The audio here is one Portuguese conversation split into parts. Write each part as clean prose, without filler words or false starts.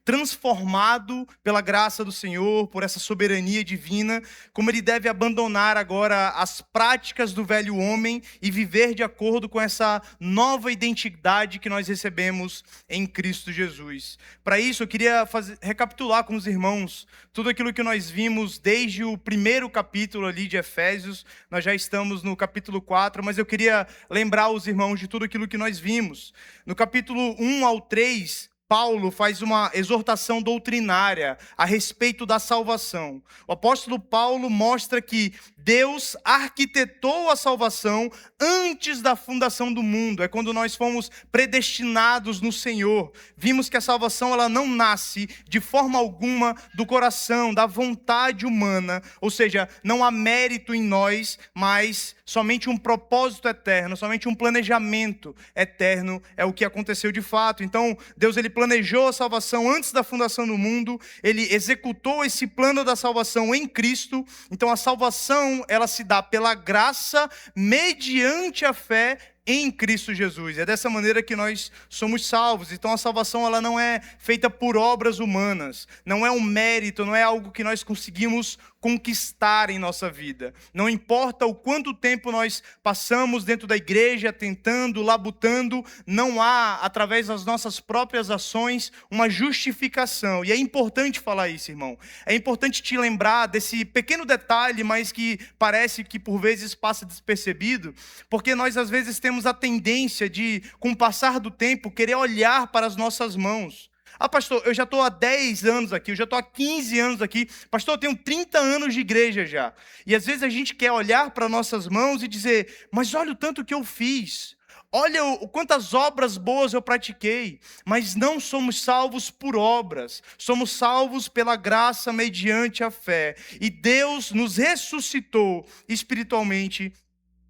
transformado pela graça do Senhor, por essa soberania divina, como ele deve abandonar agora as práticas do velho homem e viver de acordo com essa nova identidade que nós recebemos em Cristo Jesus. Para isso, eu queria recapitular com os irmãos tudo aquilo que nós vimos desde o primeiro capítulo ali de Efésios. Nós já estamos no capítulo 4, mas eu queria lembrar os irmãos de tudo aquilo que nós vimos. No capítulo 1 ao 3, Paulo faz uma exortação doutrinária a respeito da salvação. O apóstolo Paulo mostra que Deus arquitetou a salvação antes da fundação do mundo. É quando nós fomos predestinados no Senhor. Vimos que a salvação ela não nasce de forma alguma do coração, da vontade humana. Ou seja, não há mérito em nós, mas somente um propósito eterno, somente um planejamento eterno é o que aconteceu de fato. Então, Deus ele planejou a salvação antes da fundação do mundo. Ele executou esse plano da salvação em Cristo. Então, a salvação ela se dá pela graça mediante a fé em Cristo Jesus. É dessa maneira que nós somos salvos. Então a salvação ela não é feita por obras humanas, não é um mérito, não é algo que nós conseguimos conquistar em nossa vida. Não importa o quanto tempo nós passamos dentro da igreja, tentando, labutando, não há, através das nossas próprias ações, uma justificação. E é importante falar isso, irmão. É importante te lembrar desse pequeno detalhe, mas que parece que por vezes passa despercebido, porque nós às vezes temos a tendência de, com o passar do tempo, querer olhar para as nossas mãos. Ah, pastor, eu já estou há 10 anos aqui, eu já estou há 15 anos aqui. Pastor, eu tenho 30 anos de igreja já. E às vezes a gente quer olhar para nossas mãos e dizer, mas olha o tanto que eu fiz. Olha quantas obras boas eu pratiquei. Mas não somos salvos por obras. Somos salvos pela graça mediante a fé. E Deus nos ressuscitou espiritualmente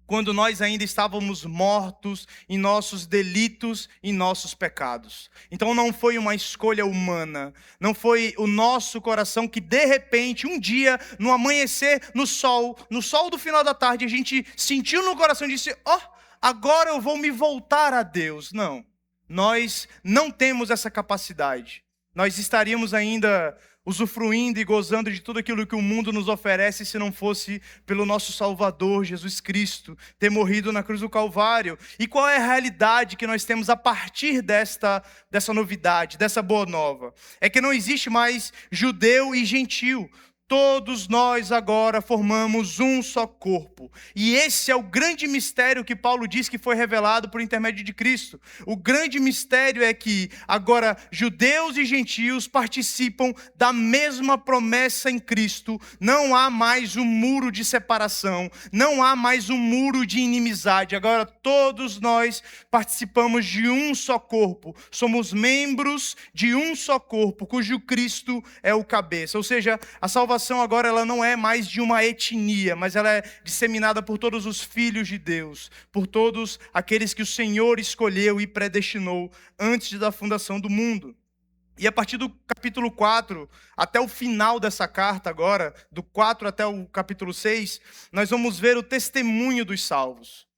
quando nós ainda estávamos mortos em nossos delitos e nossos pecados. Então não foi uma escolha humana, não foi o nosso coração que de repente, um dia, no amanhecer, no sol do final da tarde, a gente sentiu no coração e disse, agora eu vou me voltar a Deus. Não, nós não temos essa capacidade. Nós estaríamos ainda usufruindo e gozando de tudo aquilo que o mundo nos oferece se não fosse pelo nosso Salvador, Jesus Cristo, ter morrido na cruz do Calvário. E qual é a realidade que nós temos a partir dessa novidade, dessa boa nova? É que não existe mais judeu e gentil. Todos nós agora formamos um só corpo. E esse é o grande mistério que Paulo diz que foi revelado por intermédio de Cristo. O grande mistério é que agora judeus e gentios participam da mesma promessa em Cristo. Não há mais um muro de separação. Não há mais um muro de inimizade. Agora todos nós participamos de um só corpo. Somos membros de um só corpo, cujo Cristo é o cabeça. Ou seja, a salvação agora ela não é mais de uma etnia, mas ela é disseminada por todos os filhos de Deus, por todos aqueles que o Senhor escolheu e predestinou antes da fundação do mundo. E a partir do capítulo 4, até o final dessa carta agora, do 4 até o capítulo 6, nós vamos ver o testemunho dos salvos.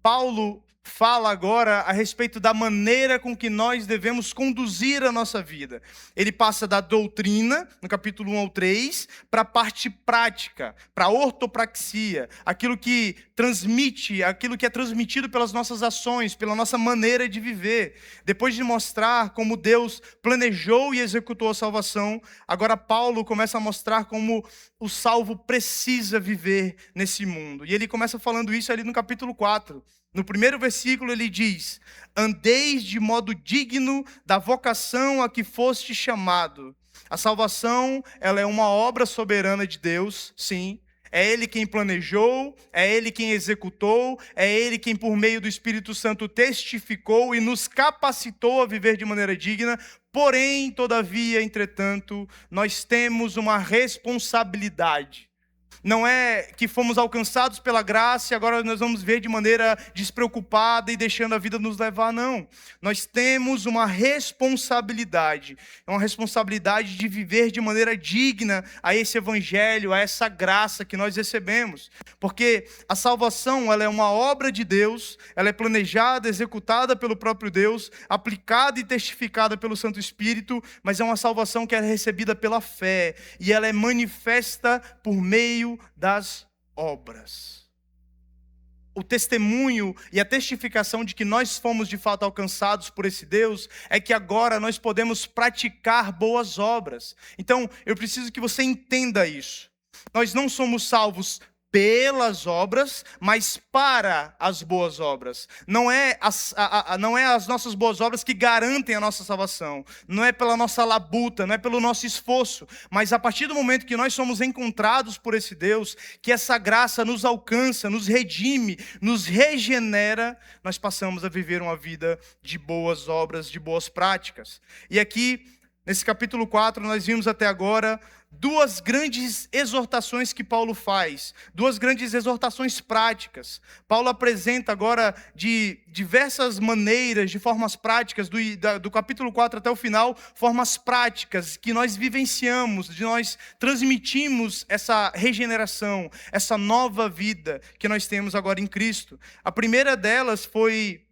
Paulo fala agora a respeito da maneira com que nós devemos conduzir a nossa vida. Ele passa da doutrina, no capítulo 1 ao 3, para a parte prática, para a ortopraxia, aquilo que transmite, aquilo que é transmitido pelas nossas ações, pela nossa maneira de viver. Depois de mostrar como Deus planejou e executou a salvação, agora Paulo começa a mostrar como o salvo precisa viver nesse mundo. E ele começa falando isso ali no capítulo 4. No primeiro versículo ele diz, andeis de modo digno da vocação a que foste chamado. A salvação, ela é uma obra soberana de Deus, sim. É Ele quem planejou, é Ele quem executou, é Ele quem por meio do Espírito Santo testificou e nos capacitou a viver de maneira digna. Porém, todavia, entretanto, nós temos uma responsabilidade. Não é que fomos alcançados pela graça e agora nós vamos ver de maneira despreocupada e deixando a vida nos levar, não. Nós temos uma responsabilidade. É uma responsabilidade de viver de maneira digna a esse evangelho, a essa graça que nós recebemos. Porque a salvação, ela é uma obra de Deus, ela é planejada, executada pelo próprio Deus, aplicada e testificada pelo Santo Espírito, mas é uma salvação que é recebida pela fé e ela é manifesta por meio das obras. O testemunho e a testificação de que nós fomos de fato alcançados por esse Deus é que agora nós podemos praticar boas obras. Então, eu preciso que você entenda isso. Nós não somos salvos pelas obras, mas para as boas obras. Não é as nossas boas obras que garantem a nossa salvação. Não é pela nossa labuta, não é pelo nosso esforço. Mas a partir do momento que nós somos encontrados por esse Deus, que essa graça nos alcança, nos redime, nos regenera, nós passamos a viver uma vida de boas obras, de boas práticas. E aqui, nesse capítulo 4, nós vimos até agora duas grandes exortações que Paulo faz, duas grandes exortações práticas. Paulo apresenta agora de diversas maneiras, de formas práticas, do capítulo 4 até o final, formas práticas que nós vivenciamos, de nós transmitimos essa regeneração, essa nova vida que nós temos agora em Cristo. A primeira delas foi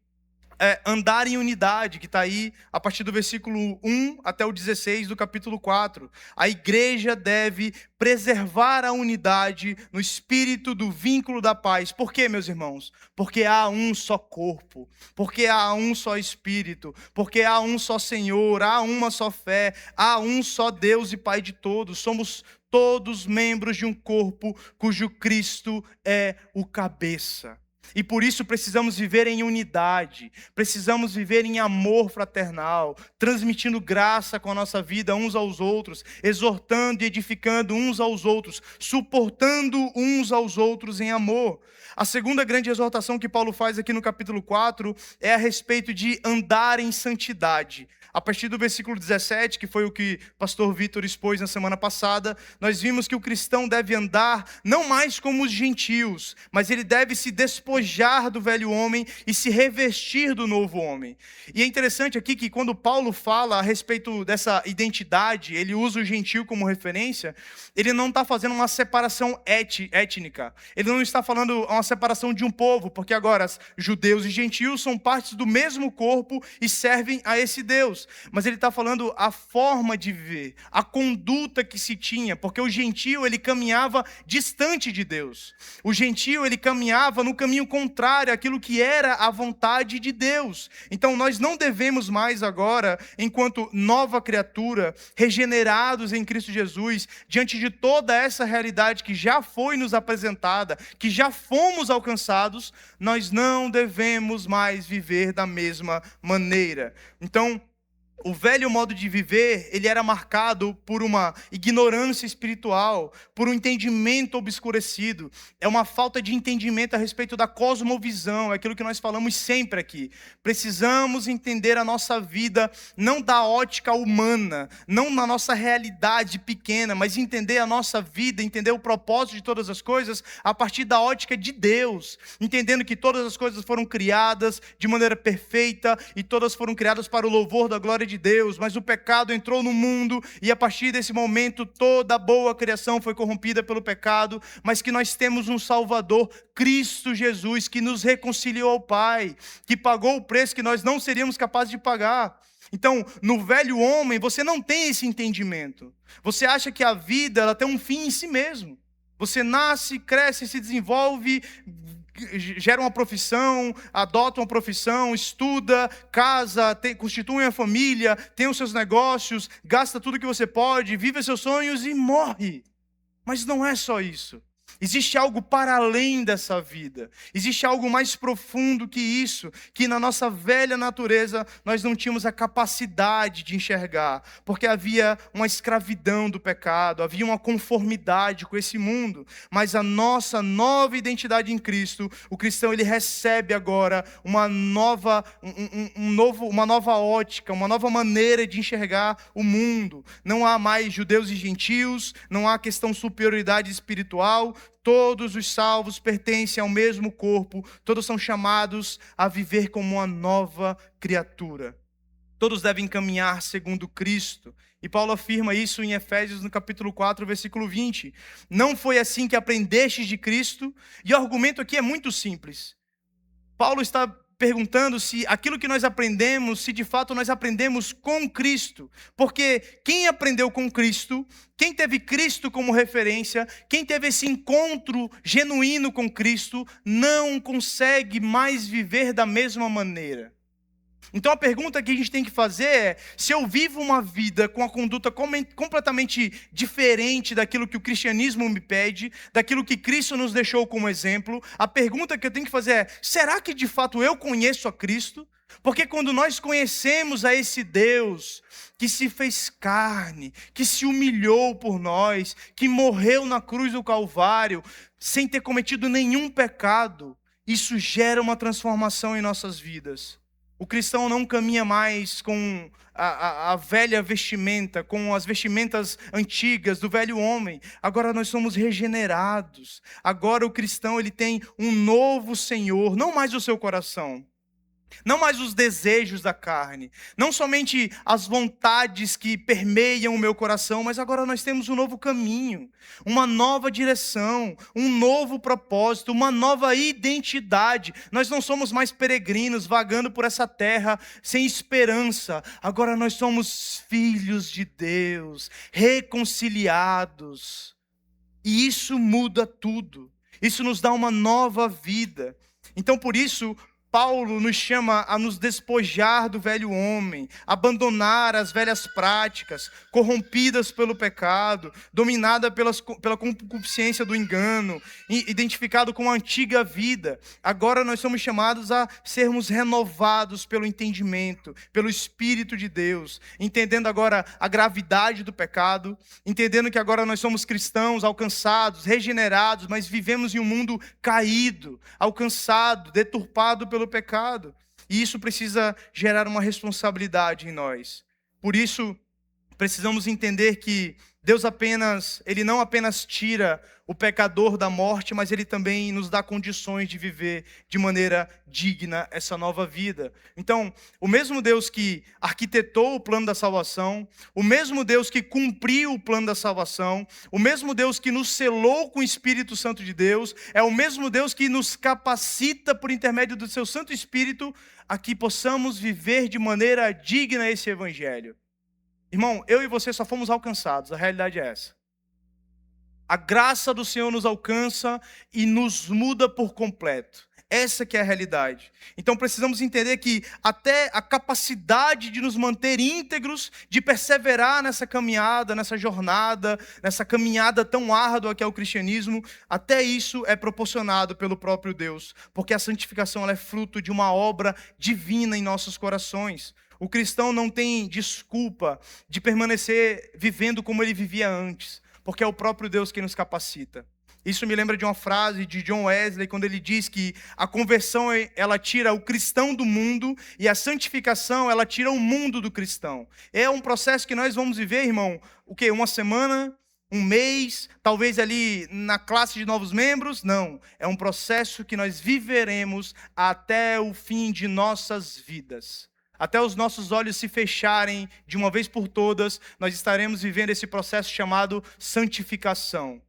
andar em unidade, que está aí a partir do versículo 1 até o 16 do capítulo 4. A igreja deve preservar a unidade no espírito do vínculo da paz. Por quê, meus irmãos? Porque há um só corpo, porque há um só espírito, porque há um só Senhor, há uma só fé, há um só Deus e Pai de todos. Somos todos membros de um corpo cujo Cristo é o cabeça. E por isso precisamos viver em unidade, precisamos viver em amor fraternal, transmitindo graça com a nossa vida uns aos outros, exortando e edificando uns aos outros, suportando uns aos outros em amor. A segunda grande exortação que Paulo faz aqui no capítulo 4 é a respeito de andar em santidade. A partir do versículo 17, que foi o que o pastor Vitor expôs na semana passada, nós vimos que o cristão deve andar não mais como os gentios, mas ele deve se despojar do velho homem e se revestir do novo homem. E é interessante aqui que quando Paulo fala a respeito dessa identidade, ele usa o gentio como referência, ele não está fazendo uma separação étnica, ele não está falando uma separação de um povo, porque agora judeus e gentios são partes do mesmo corpo e servem a esse Deus. Mas ele está falando a forma de viver, a conduta que se tinha, porque o gentio ele caminhava distante de Deus. O gentio ele caminhava no caminho contrário àquilo que era a vontade de Deus. Então nós não devemos mais agora, enquanto nova criatura, regenerados em Cristo Jesus, diante de toda essa realidade que já foi nos apresentada, que já fomos alcançados, nós não devemos mais viver da mesma maneira. Então, o velho modo de viver, ele era marcado por uma ignorância espiritual, por um entendimento obscurecido. É uma falta de entendimento a respeito da cosmovisão, é aquilo que nós falamos sempre aqui. Precisamos entender a nossa vida, não da ótica humana, não na nossa realidade pequena, mas entender a nossa vida, entender o propósito de todas as coisas a partir da ótica de Deus. Entendendo que todas as coisas foram criadas de maneira perfeita e todas foram criadas para o louvor da glória de Deus, mas o pecado entrou no mundo e a partir desse momento toda a boa criação foi corrompida pelo pecado, mas que nós temos um Salvador, Cristo Jesus, que nos reconciliou ao Pai, que pagou o preço que nós não seríamos capazes de pagar. Então, no velho homem, você não tem esse entendimento. Você acha que a vida ela tem um fim em si mesmo. Você nasce, cresce, se desenvolve, gera uma profissão, adota uma profissão, estuda, casa, constitui uma família, tem os seus negócios, gasta tudo que você pode, vive seus sonhos e morre. Mas não é só isso. Existe algo para além dessa vida. Existe algo mais profundo que isso, que na nossa velha natureza nós não tínhamos a capacidade de enxergar, porque havia uma escravidão do pecado, havia uma conformidade com esse mundo. Mas a nossa nova identidade em Cristo, o cristão ele recebe agora uma nova ótica, uma nova maneira de enxergar o mundo. Não há mais judeus e gentios, não há questão de superioridade espiritual. Todos os salvos pertencem ao mesmo corpo, todos são chamados a viver como uma nova criatura. Todos devem caminhar segundo Cristo. E Paulo afirma isso em Efésios, no capítulo 4, versículo 20. Não foi assim que aprendestes de Cristo? E o argumento aqui é muito simples. Paulo está perguntando se aquilo que nós aprendemos, se de fato nós aprendemos com Cristo. Porque quem aprendeu com Cristo, quem teve Cristo como referência, quem teve esse encontro genuíno com Cristo, não consegue mais viver da mesma maneira. Então a pergunta que a gente tem que fazer é: se eu vivo uma vida com a conduta completamente diferente daquilo que o cristianismo me pede, daquilo que Cristo nos deixou como exemplo, a pergunta que eu tenho que fazer é: será que de fato eu conheço a Cristo? Porque quando nós conhecemos a esse Deus que se fez carne, que se humilhou por nós, que morreu na cruz do Calvário, sem ter cometido nenhum pecado, isso gera uma transformação em nossas vidas. O cristão não caminha mais com a velha vestimenta, com as vestimentas antigas do velho homem. Agora nós somos regenerados. Agora o cristão ele tem um novo Senhor, não mais o seu coração. Não mais os desejos da carne, não somente as vontades que permeiam o meu coração, mas agora nós temos um novo caminho, uma nova direção, um novo propósito, uma nova identidade. Nós não somos mais peregrinos vagando por essa terra sem esperança. Agora nós somos filhos de Deus, reconciliados. E isso muda tudo. Isso nos dá uma nova vida. Então por isso Paulo nos chama a nos despojar do velho homem, abandonar as velhas práticas, corrompidas pelo pecado, dominada pela concupiscência do engano, identificado com a antiga vida. Agora nós somos chamados a sermos renovados pelo entendimento, pelo Espírito de Deus, entendendo agora a gravidade do pecado, entendendo que agora nós somos cristãos alcançados, regenerados, mas vivemos em um mundo caído, alcançado, deturpado pelo pecado, e isso precisa gerar uma responsabilidade em nós. Por isso, precisamos entender que Deus ele não apenas tira o pecador da morte, mas Ele também nos dá condições de viver de maneira digna essa nova vida. Então, o mesmo Deus que arquitetou o plano da salvação, o mesmo Deus que cumpriu o plano da salvação, o mesmo Deus que nos selou com o Espírito Santo de Deus, é o mesmo Deus que nos capacita por intermédio do seu Santo Espírito a que possamos viver de maneira digna esse Evangelho. Irmão, eu e você só fomos alcançados, a realidade é essa. A graça do Senhor nos alcança e nos muda por completo. Essa que é a realidade. Então precisamos entender que até a capacidade de nos manter íntegros, de perseverar nessa caminhada, nessa jornada, nessa caminhada tão árdua que é o cristianismo, até isso é proporcionado pelo próprio Deus. Porque a santificação ela é fruto de uma obra divina em nossos corações. O cristão não tem desculpa de permanecer vivendo como ele vivia antes, porque é o próprio Deus quem nos capacita. Isso me lembra de uma frase de John Wesley, quando ele diz que a conversão ela tira o cristão do mundo e a santificação ela tira o mundo do cristão. É um processo que nós vamos viver, irmão, uma semana, um mês, talvez ali na classe de novos membros? Não, é um processo que nós viveremos até o fim de nossas vidas. Até os nossos olhos se fecharem de uma vez por todas, nós estaremos vivendo esse processo chamado santificação.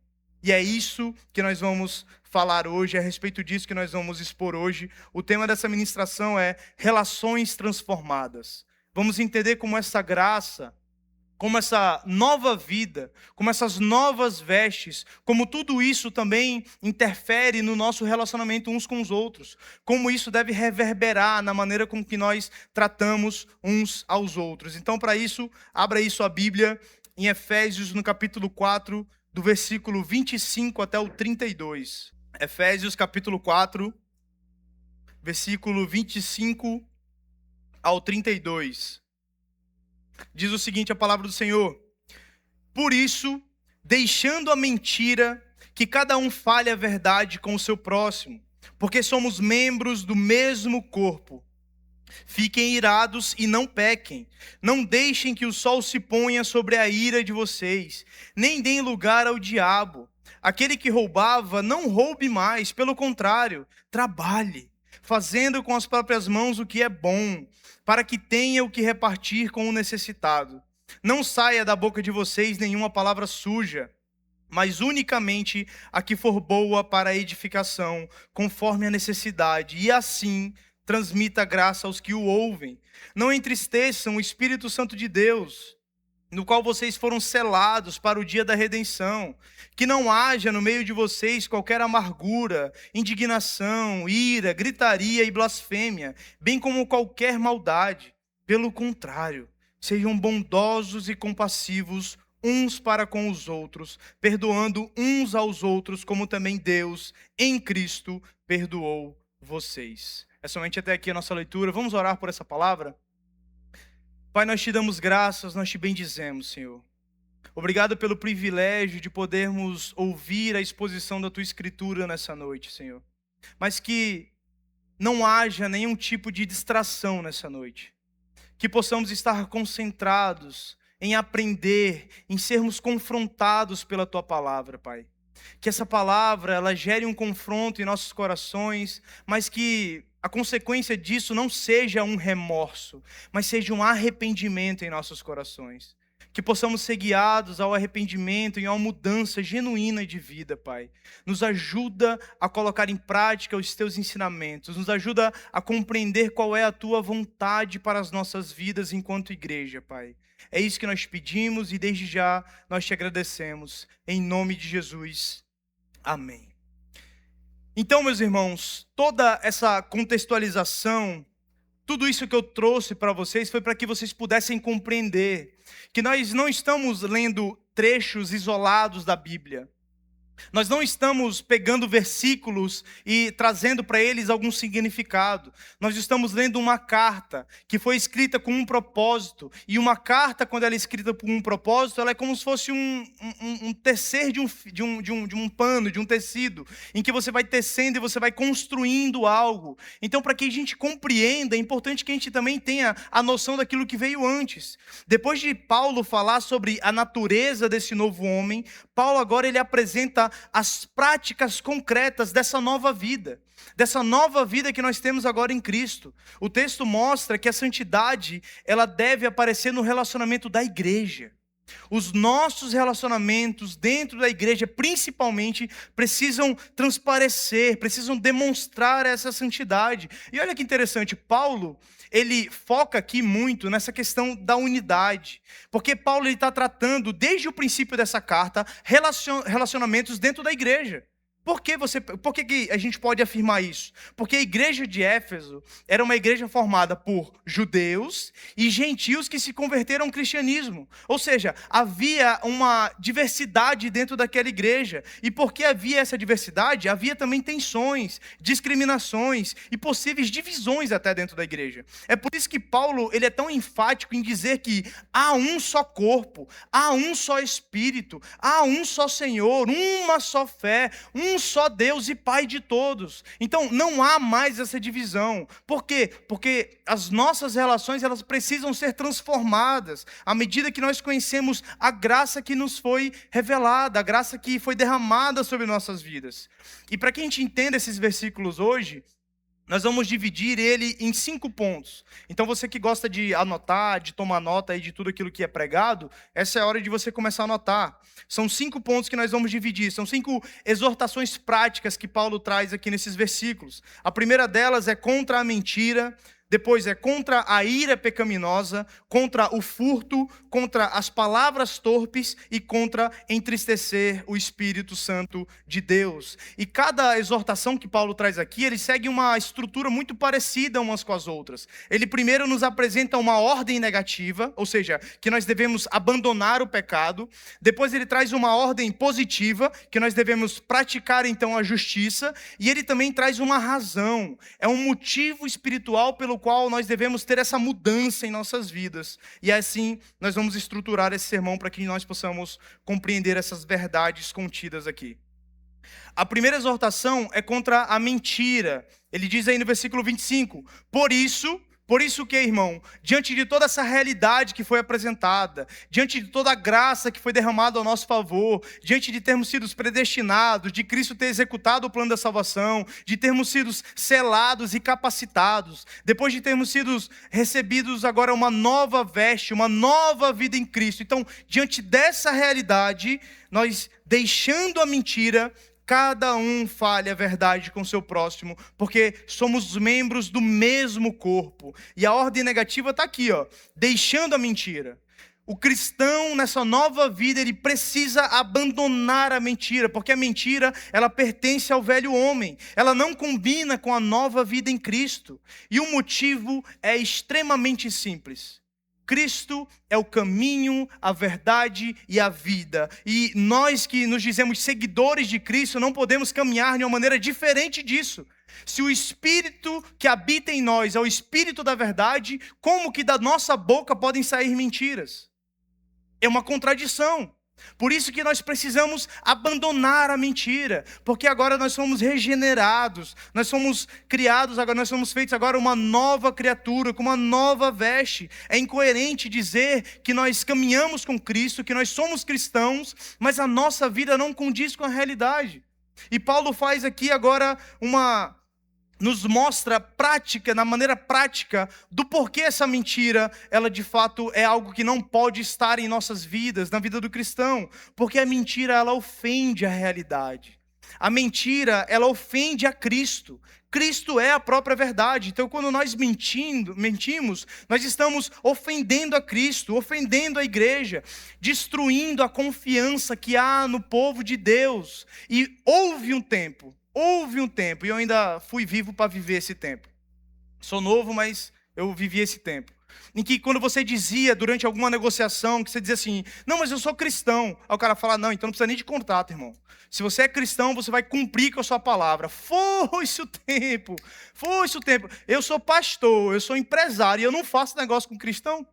E é isso que nós vamos falar hoje, é a respeito disso que nós vamos expor hoje. O tema dessa ministração é relações transformadas. Vamos entender como essa graça, como essa nova vida, como essas novas vestes, como tudo isso também interfere no nosso relacionamento uns com os outros, como isso deve reverberar na maneira com que nós tratamos uns aos outros. Então, para isso, abra aí sua Bíblia em Efésios, no capítulo 4, do versículo 25 até o 32. Efésios capítulo 4, versículo 25 ao 32. Diz o seguinte a palavra do Senhor: por isso, deixando a mentira, que cada um fale a verdade com o seu próximo, porque somos membros do mesmo corpo. Fiquem irados e não pequem. Não deixem que o sol se ponha sobre a ira de vocês, nem deem lugar ao diabo. Aquele que roubava, não roube mais, pelo contrário, trabalhe, fazendo com as próprias mãos o que é bom, para que tenha o que repartir com o necessitado. Não saia da boca de vocês nenhuma palavra suja, mas unicamente a que for boa para a edificação, conforme a necessidade, e assim transmita graça aos que o ouvem. Não entristeçam o Espírito Santo de Deus, no qual vocês foram selados para o dia da redenção. Que não haja no meio de vocês qualquer amargura, indignação, ira, gritaria e blasfêmia, bem como qualquer maldade. Pelo contrário, sejam bondosos e compassivos uns para com os outros, perdoando uns aos outros, como também Deus, em Cristo, perdoou vocês. É somente até aqui a nossa leitura. Vamos orar por essa palavra? Pai, nós te damos graças, nós te bendizemos, Senhor. Obrigado pelo privilégio de podermos ouvir a exposição da Tua Escritura nessa noite, Senhor. Mas que não haja nenhum tipo de distração nessa noite. Que possamos estar concentrados em aprender, em sermos confrontados pela Tua palavra, Pai. Que essa palavra, ela gere um confronto em nossos corações, mas que a consequência disso não seja um remorso, mas seja um arrependimento em nossos corações. Que possamos ser guiados ao arrependimento e a uma mudança genuína de vida, Pai. Nos ajuda a colocar em prática os Teus ensinamentos. Nos ajuda a compreender qual é a Tua vontade para as nossas vidas enquanto igreja, Pai. É isso que nós pedimos e desde já nós te agradecemos. Em nome de Jesus. Amém. Então, meus irmãos, toda essa contextualização, tudo isso que eu trouxe para vocês foi para que vocês pudessem compreender que nós não estamos lendo trechos isolados da Bíblia. Nós não estamos pegando versículos e trazendo para eles algum significado. Nós estamos lendo uma carta que foi escrita com um propósito. E uma carta, quando ela é escrita com um propósito, ela é como se fosse um tecer de um pano, de um tecido, em que você vai tecendo e você vai construindo algo. Então, para que a gente compreenda, é importante que a gente também tenha a noção daquilo que veio antes. Depois de Paulo falar sobre a natureza desse novo homem, Paulo agora ele apresenta as práticas concretas dessa nova vida que nós temos agora em Cristo. O texto mostra que a santidade, ela deve aparecer no relacionamento da igreja. Os nossos relacionamentos dentro da igreja, principalmente, precisam transparecer, precisam demonstrar essa santidade. E olha que interessante, Paulo, ele foca aqui muito nessa questão da unidade, porque Paulo está tratando, desde o princípio dessa carta, relacionamentos dentro da igreja. Por que a gente pode afirmar isso? Porque a igreja de Éfeso era uma igreja formada por judeus e gentios que se converteram ao cristianismo. Ou seja, havia uma diversidade dentro daquela igreja. E porque havia essa diversidade, havia também tensões, discriminações e possíveis divisões até dentro da igreja. É por isso que Paulo ele é tão enfático em dizer que há um só corpo, há um só Espírito, há um só Senhor, uma só fé, um só Deus e Pai de todos. Então não há mais essa divisão. Por quê? Porque as nossas relações elas precisam ser transformadas à medida que nós conhecemos a graça que nos foi revelada, a graça que foi derramada sobre nossas vidas. E para que a gente entenda esses versículos hoje, nós vamos dividir ele em 5 pontos. Então você que gosta de anotar, de tomar nota aí de tudo aquilo que é pregado, essa é a hora de você começar a anotar. São 5 pontos que nós vamos dividir. São 5 exortações práticas que Paulo traz aqui nesses versículos. A primeira delas é contra a mentira. Depois é contra a ira pecaminosa, contra o furto, contra as palavras torpes e contra entristecer o Espírito Santo de Deus. E cada exortação que Paulo traz aqui, ele segue uma estrutura muito parecida umas com as outras. Ele primeiro nos apresenta uma ordem negativa, ou seja, que nós devemos abandonar o pecado. Depois ele traz uma ordem positiva, que nós devemos praticar então a justiça. E ele também traz uma razão, é um motivo espiritual pelo qual nós devemos ter essa mudança em nossas vidas. E assim nós vamos estruturar esse sermão para que nós possamos compreender essas verdades contidas aqui. A primeira exortação é contra a mentira. Ele diz aí no versículo 25, por isso que, irmão, diante de toda essa realidade que foi apresentada, diante de toda a graça que foi derramada ao nosso favor, diante de termos sido predestinados, de Cristo ter executado o plano da salvação, de termos sido selados e capacitados, depois de termos sido recebidos agora uma nova veste, uma nova vida em Cristo. Então, diante dessa realidade, nós deixando a mentira, cada um fale a verdade com o seu próximo, porque somos membros do mesmo corpo. E a ordem negativa está aqui, deixando a mentira. O cristão, nessa nova vida, ele precisa abandonar a mentira, porque a mentira, ela pertence ao velho homem. Ela não combina com a nova vida em Cristo. E o motivo é extremamente simples. Cristo é o caminho, a verdade e a vida. E nós que nos dizemos seguidores de Cristo, não podemos caminhar de uma maneira diferente disso. Se o Espírito que habita em nós é o Espírito da verdade, como que da nossa boca podem sair mentiras? É uma contradição. Por isso que nós precisamos abandonar a mentira, porque agora nós somos regenerados, nós somos criados, agora nós somos feitos agora uma nova criatura, com uma nova veste. É incoerente dizer que nós caminhamos com Cristo, que nós somos cristãos, mas a nossa vida não condiz com a realidade. E Paulo faz aqui agora nos mostra prática, na maneira prática, do porquê essa mentira, ela de fato é algo que não pode estar em nossas vidas, na vida do cristão. Porque a mentira, ela ofende a realidade. A mentira, ela ofende a Cristo. Cristo é a própria verdade. Então, quando nós mentimos, nós estamos ofendendo a Cristo, ofendendo a igreja, destruindo a confiança que há no povo de Deus. E houve um tempo, e eu ainda fui vivo para viver esse tempo. Sou novo, mas eu vivi esse tempo. Em que quando você dizia, durante alguma negociação, que você dizia assim, não, mas eu sou cristão. Aí o cara fala, não, então não precisa nem de contrato, irmão. Se você é cristão, você vai cumprir com a sua palavra. Foi-se o tempo. Eu sou pastor, eu sou empresário, e eu não faço negócio com cristão.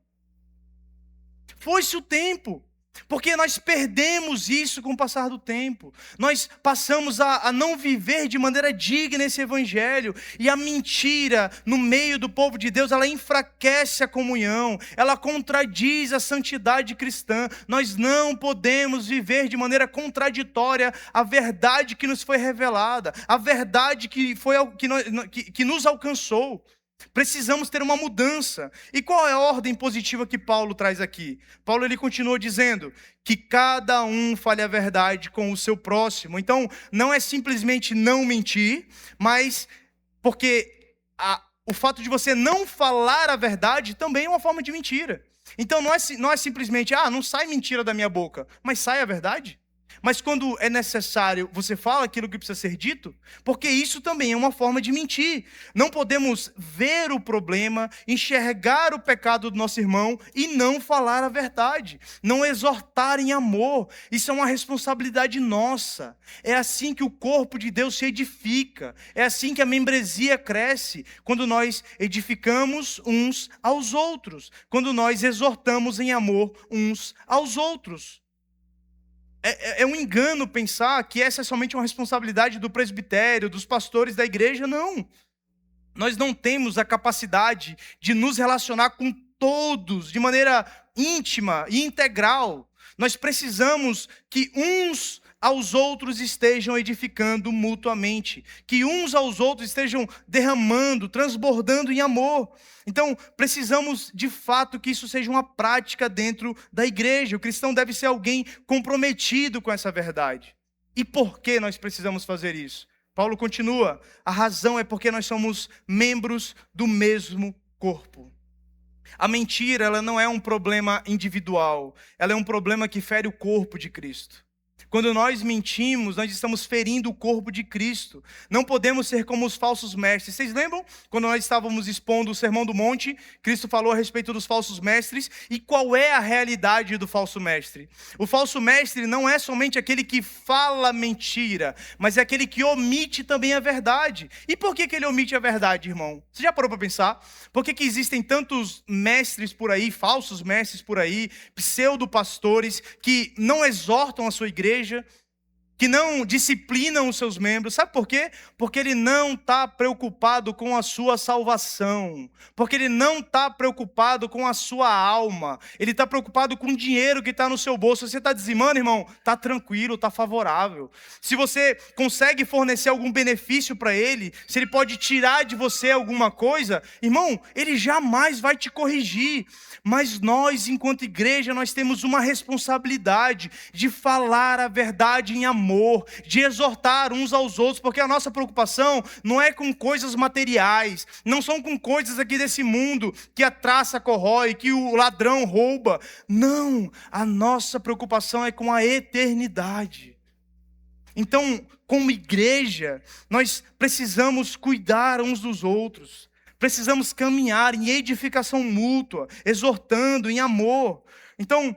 Foi-se o tempo. Porque nós perdemos isso com o passar do tempo. Nós passamos a não viver de maneira digna esse evangelho. E a mentira no meio do povo de Deus, ela enfraquece a comunhão. Ela contradiz a santidade cristã. Nós não podemos viver de maneira contraditória a verdade que nos foi revelada. A verdade que nos alcançou. Precisamos ter uma mudança. E qual é a ordem positiva que Paulo traz aqui? Paulo ele continua dizendo que cada um fale a verdade com o seu próximo. Então, não é simplesmente não mentir, mas porque o fato de você não falar a verdade também é uma forma de mentira. Então, não é simplesmente, não sai mentira da minha boca, mas sai a verdade. Mas quando é necessário, você fala aquilo que precisa ser dito, porque isso também é uma forma de mentir. Não podemos ver o problema, enxergar o pecado do nosso irmão e não falar a verdade, não exortar em amor. Isso é uma responsabilidade nossa. É assim que o corpo de Deus se edifica, é assim que a membresia cresce, quando nós edificamos uns aos outros, quando nós exortamos em amor uns aos outros. É um engano pensar que essa é somente uma responsabilidade do presbitério, dos pastores da igreja. Não. Nós não temos a capacidade de nos relacionar com todos de maneira íntima e integral. Nós precisamos que uns aos outros estejam edificando mutuamente, que uns aos outros estejam derramando, transbordando em amor. Então, precisamos de fato que isso seja uma prática dentro da igreja. O cristão deve ser alguém comprometido com essa verdade. E por que nós precisamos fazer isso? Paulo continua, a razão é porque nós somos membros do mesmo corpo. A mentira, ela não é um problema individual, ela é um problema que fere o corpo de Cristo. Quando nós mentimos, nós estamos ferindo o corpo de Cristo. Não podemos ser como os falsos mestres. Vocês lembram quando nós estávamos expondo o Sermão do Monte? Cristo falou a respeito dos falsos mestres. E qual é a realidade do falso mestre? O falso mestre não é somente aquele que fala mentira, mas é aquele que omite também a verdade. E por que ele omite a verdade, irmão? Você já parou para pensar? Por que existem tantos mestres por aí, falsos mestres por aí, pseudo-pastores, que não exortam a sua igreja, que não disciplinam os seus membros? Sabe por quê? Porque ele não está preocupado com a sua salvação, porque ele não está preocupado com a sua alma, ele está preocupado com o dinheiro que está no seu bolso. Você está dizimando, irmão? Está tranquilo, está favorável. Se você consegue fornecer algum benefício para ele, se ele pode tirar de você alguma coisa, irmão, ele jamais vai te corrigir. Mas nós, enquanto igreja, nós temos uma responsabilidade de falar a verdade em amor, de exortar uns aos outros, porque a nossa preocupação não é com coisas materiais, não são com coisas aqui desse mundo que a traça corrói, que o ladrão rouba. Não, a nossa preocupação é com a eternidade. Então, como igreja, nós precisamos cuidar uns dos outros. Precisamos caminhar em edificação mútua, exortando em amor. Então,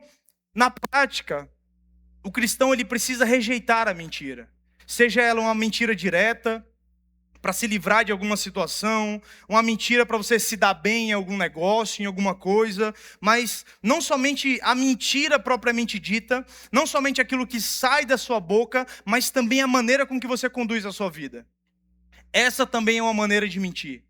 na prática, o cristão ele precisa rejeitar a mentira. Seja ela uma mentira direta, para se livrar de alguma situação, uma mentira para você se dar bem em algum negócio, em alguma coisa, mas não somente a mentira propriamente dita, não somente aquilo que sai da sua boca, mas também a maneira com que você conduz a sua vida. Essa também é uma maneira de mentir.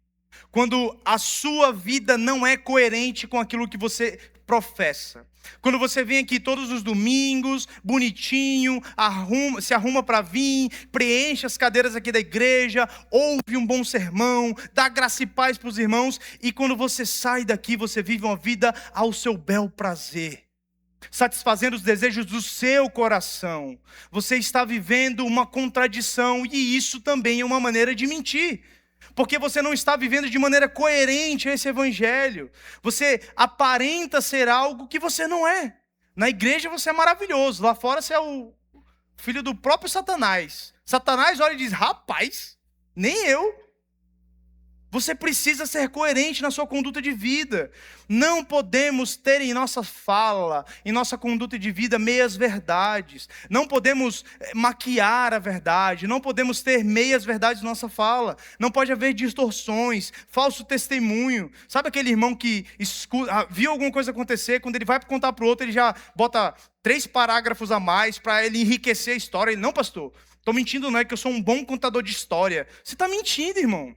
Quando a sua vida não é coerente com aquilo que você professa. Quando você vem aqui todos os domingos, bonitinho, se arruma para vir, preenche as cadeiras aqui da igreja, ouve um bom sermão, dá graça e paz para os irmãos, e quando você sai daqui, você vive uma vida ao seu bel prazer, satisfazendo os desejos do seu coração. Você está vivendo uma contradição, e isso também é uma maneira de mentir. Porque você não está vivendo de maneira coerente esse evangelho. Você aparenta ser algo que você não é. Na igreja você é maravilhoso, lá fora você é o filho do próprio Satanás. Satanás olha e diz: rapaz, nem eu. Você precisa ser coerente na sua conduta de vida. Não podemos ter em nossa fala, em nossa conduta de vida, meias verdades. Não podemos maquiar a verdade. Não podemos ter meias verdades na nossa fala. Não pode haver distorções, falso testemunho. Sabe aquele irmão que viu alguma coisa acontecer, quando ele vai contar para o outro, ele já bota 3 parágrafos a mais para ele enriquecer a história. Ele: não, pastor, estou mentindo não, é que eu sou um bom contador de história. Você está mentindo, irmão.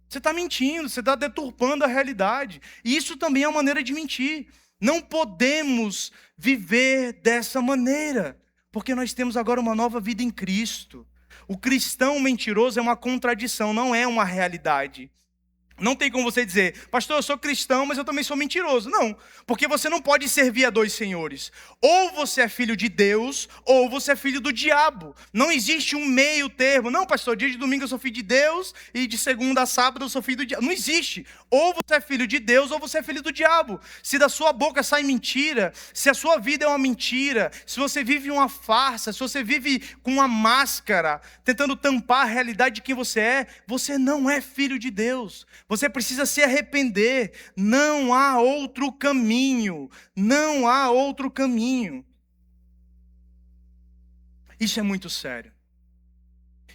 Você está mentindo, você está deturpando a realidade. E isso também é uma maneira de mentir. Não podemos viver dessa maneira, porque nós temos agora uma nova vida em Cristo. O cristão mentiroso é uma contradição, não é uma realidade. Não tem como você dizer: pastor, eu sou cristão, mas eu também sou mentiroso. Não, porque você não pode servir a 2 senhores. Ou você é filho de Deus, ou você é filho do diabo. Não existe um meio termo. Não, pastor, dia de domingo eu sou filho de Deus, e de segunda a sábado eu sou filho do diabo. Não existe. Ou você é filho de Deus, ou você é filho do diabo. Se da sua boca sai mentira, se a sua vida é uma mentira, se você vive uma farsa, se você vive com uma máscara, tentando tampar a realidade de quem você não é filho de Deus. Você precisa se arrepender. Não há outro caminho. Não há outro caminho. Isso é muito sério.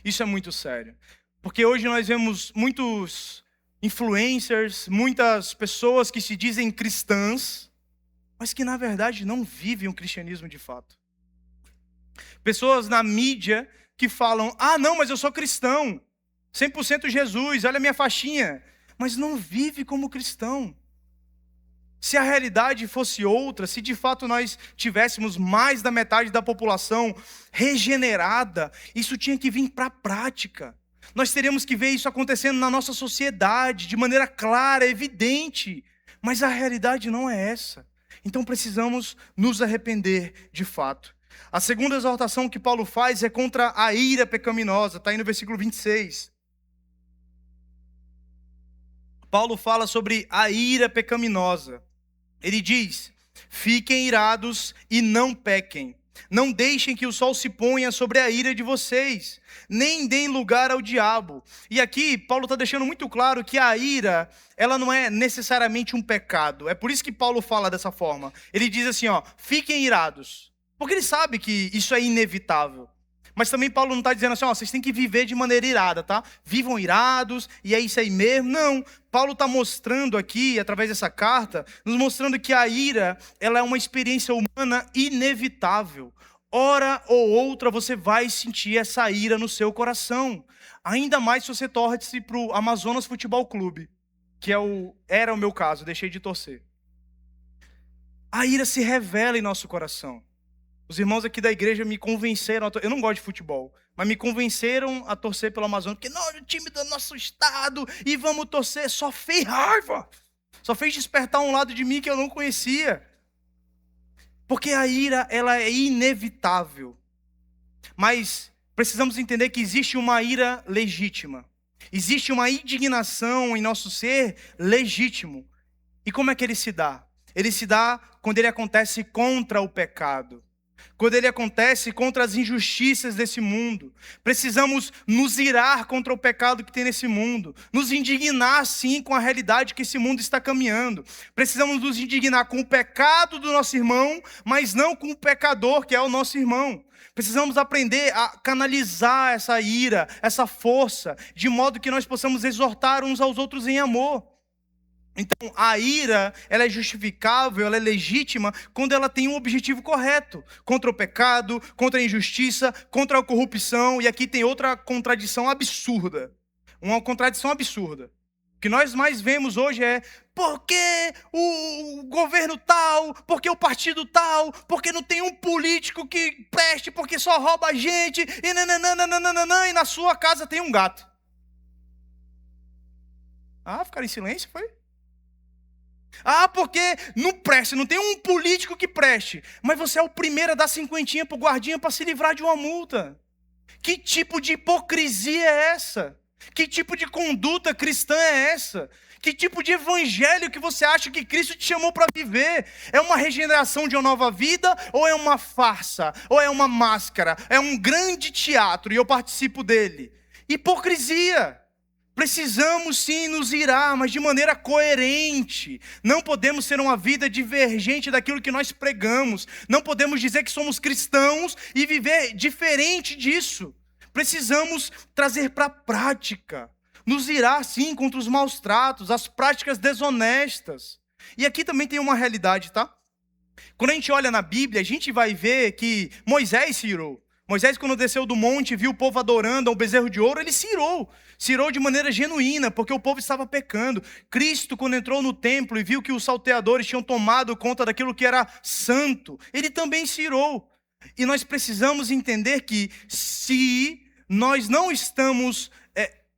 Isso é muito sério. Porque hoje nós vemos muitos influencers, muitas pessoas que se dizem cristãs, mas que na verdade não vivem o cristianismo de fato. Pessoas na mídia que falam: ah, não, mas eu sou cristão, 100% Jesus, olha a minha faixinha. Mas não vive como cristão. Se a realidade fosse outra, se de fato nós tivéssemos mais da metade da população regenerada, isso tinha que vir para a prática. Nós teríamos que ver isso acontecendo na nossa sociedade, de maneira clara, evidente. Mas a realidade não é essa. Então precisamos nos arrepender de fato. A segunda exortação que Paulo faz é contra a ira pecaminosa. Está aí no versículo 26. Paulo fala sobre a ira pecaminosa. Ele diz: fiquem irados e não pequem. Não deixem que o sol se ponha sobre a ira de vocês, nem deem lugar ao diabo. E aqui Paulo está deixando muito claro que a ira, ela não é necessariamente um pecado. É por isso que Paulo fala dessa forma. Ele diz assim, fiquem irados. Porque ele sabe que isso é inevitável. Mas também Paulo não está dizendo assim, vocês têm que viver de maneira irada, tá? Vivam irados, e é isso aí mesmo. Não, Paulo está mostrando aqui, através dessa carta, nos mostrando que a ira, ela é uma experiência humana inevitável. Hora ou outra você vai sentir essa ira no seu coração. Ainda mais se você torce para o Amazonas Futebol Clube, que era o meu caso, deixei de torcer. A ira se revela em nosso coração. Os irmãos aqui da igreja me convenceram, eu não gosto de futebol, mas me convenceram a torcer pelo Amazonas, porque não, o time do nosso estado, e vamos torcer, só fez raiva, só fez despertar um lado de mim que eu não conhecia. Porque a ira, ela é inevitável, mas precisamos entender que existe uma ira legítima, existe uma indignação em nosso ser legítimo. E como é que ele se dá? Ele se dá quando ele acontece contra o pecado. Quando ele acontece contra as injustiças desse mundo. Precisamos nos irar contra o pecado que tem nesse mundo. Nos indignar, sim, com a realidade que esse mundo está caminhando. Precisamos nos indignar com o pecado do nosso irmão, mas não com o pecador que é o nosso irmão. Precisamos aprender a canalizar essa ira, essa força, de modo que nós possamos exortar uns aos outros em amor. Então, a ira, ela é justificável, ela é legítima, quando ela tem um objetivo correto. Contra o pecado, contra a injustiça, contra a corrupção. E aqui tem outra contradição absurda. Uma contradição absurda. O que nós mais vemos hoje é, porque o governo tal, porque o partido tal, porque não tem um político que preste, porque só rouba a gente, e na sua casa tem um gato. Ficaram em silêncio, foi? Porque não preste, não tem um político que preste. Mas você é o primeiro a dar cinquentinha pro guardinha para se livrar de uma multa. Que tipo de hipocrisia é essa? Que tipo de conduta cristã é essa? Que tipo de evangelho que você acha que Cristo te chamou para viver? É uma regeneração de uma nova vida? Ou é uma farsa? Ou é uma máscara? É um grande teatro e eu participo dele? Hipocrisia. Precisamos sim nos irar, mas de maneira coerente. Não podemos ser uma vida divergente daquilo que nós pregamos. Não podemos dizer que somos cristãos e viver diferente disso. Precisamos trazer para a prática. Nos irar sim contra os maus tratos, as práticas desonestas. E aqui também tem uma realidade, tá? Quando a gente olha na Bíblia, a gente vai ver que Moisés se irou. Moisés, quando desceu do monte e viu o povo adorando ao bezerro de ouro, ele se irou. Se irou de maneira genuína, porque o povo estava pecando. Cristo, quando entrou no templo e viu que os salteadores tinham tomado conta daquilo que era santo, ele também se irou. E nós precisamos entender que se nós não estamos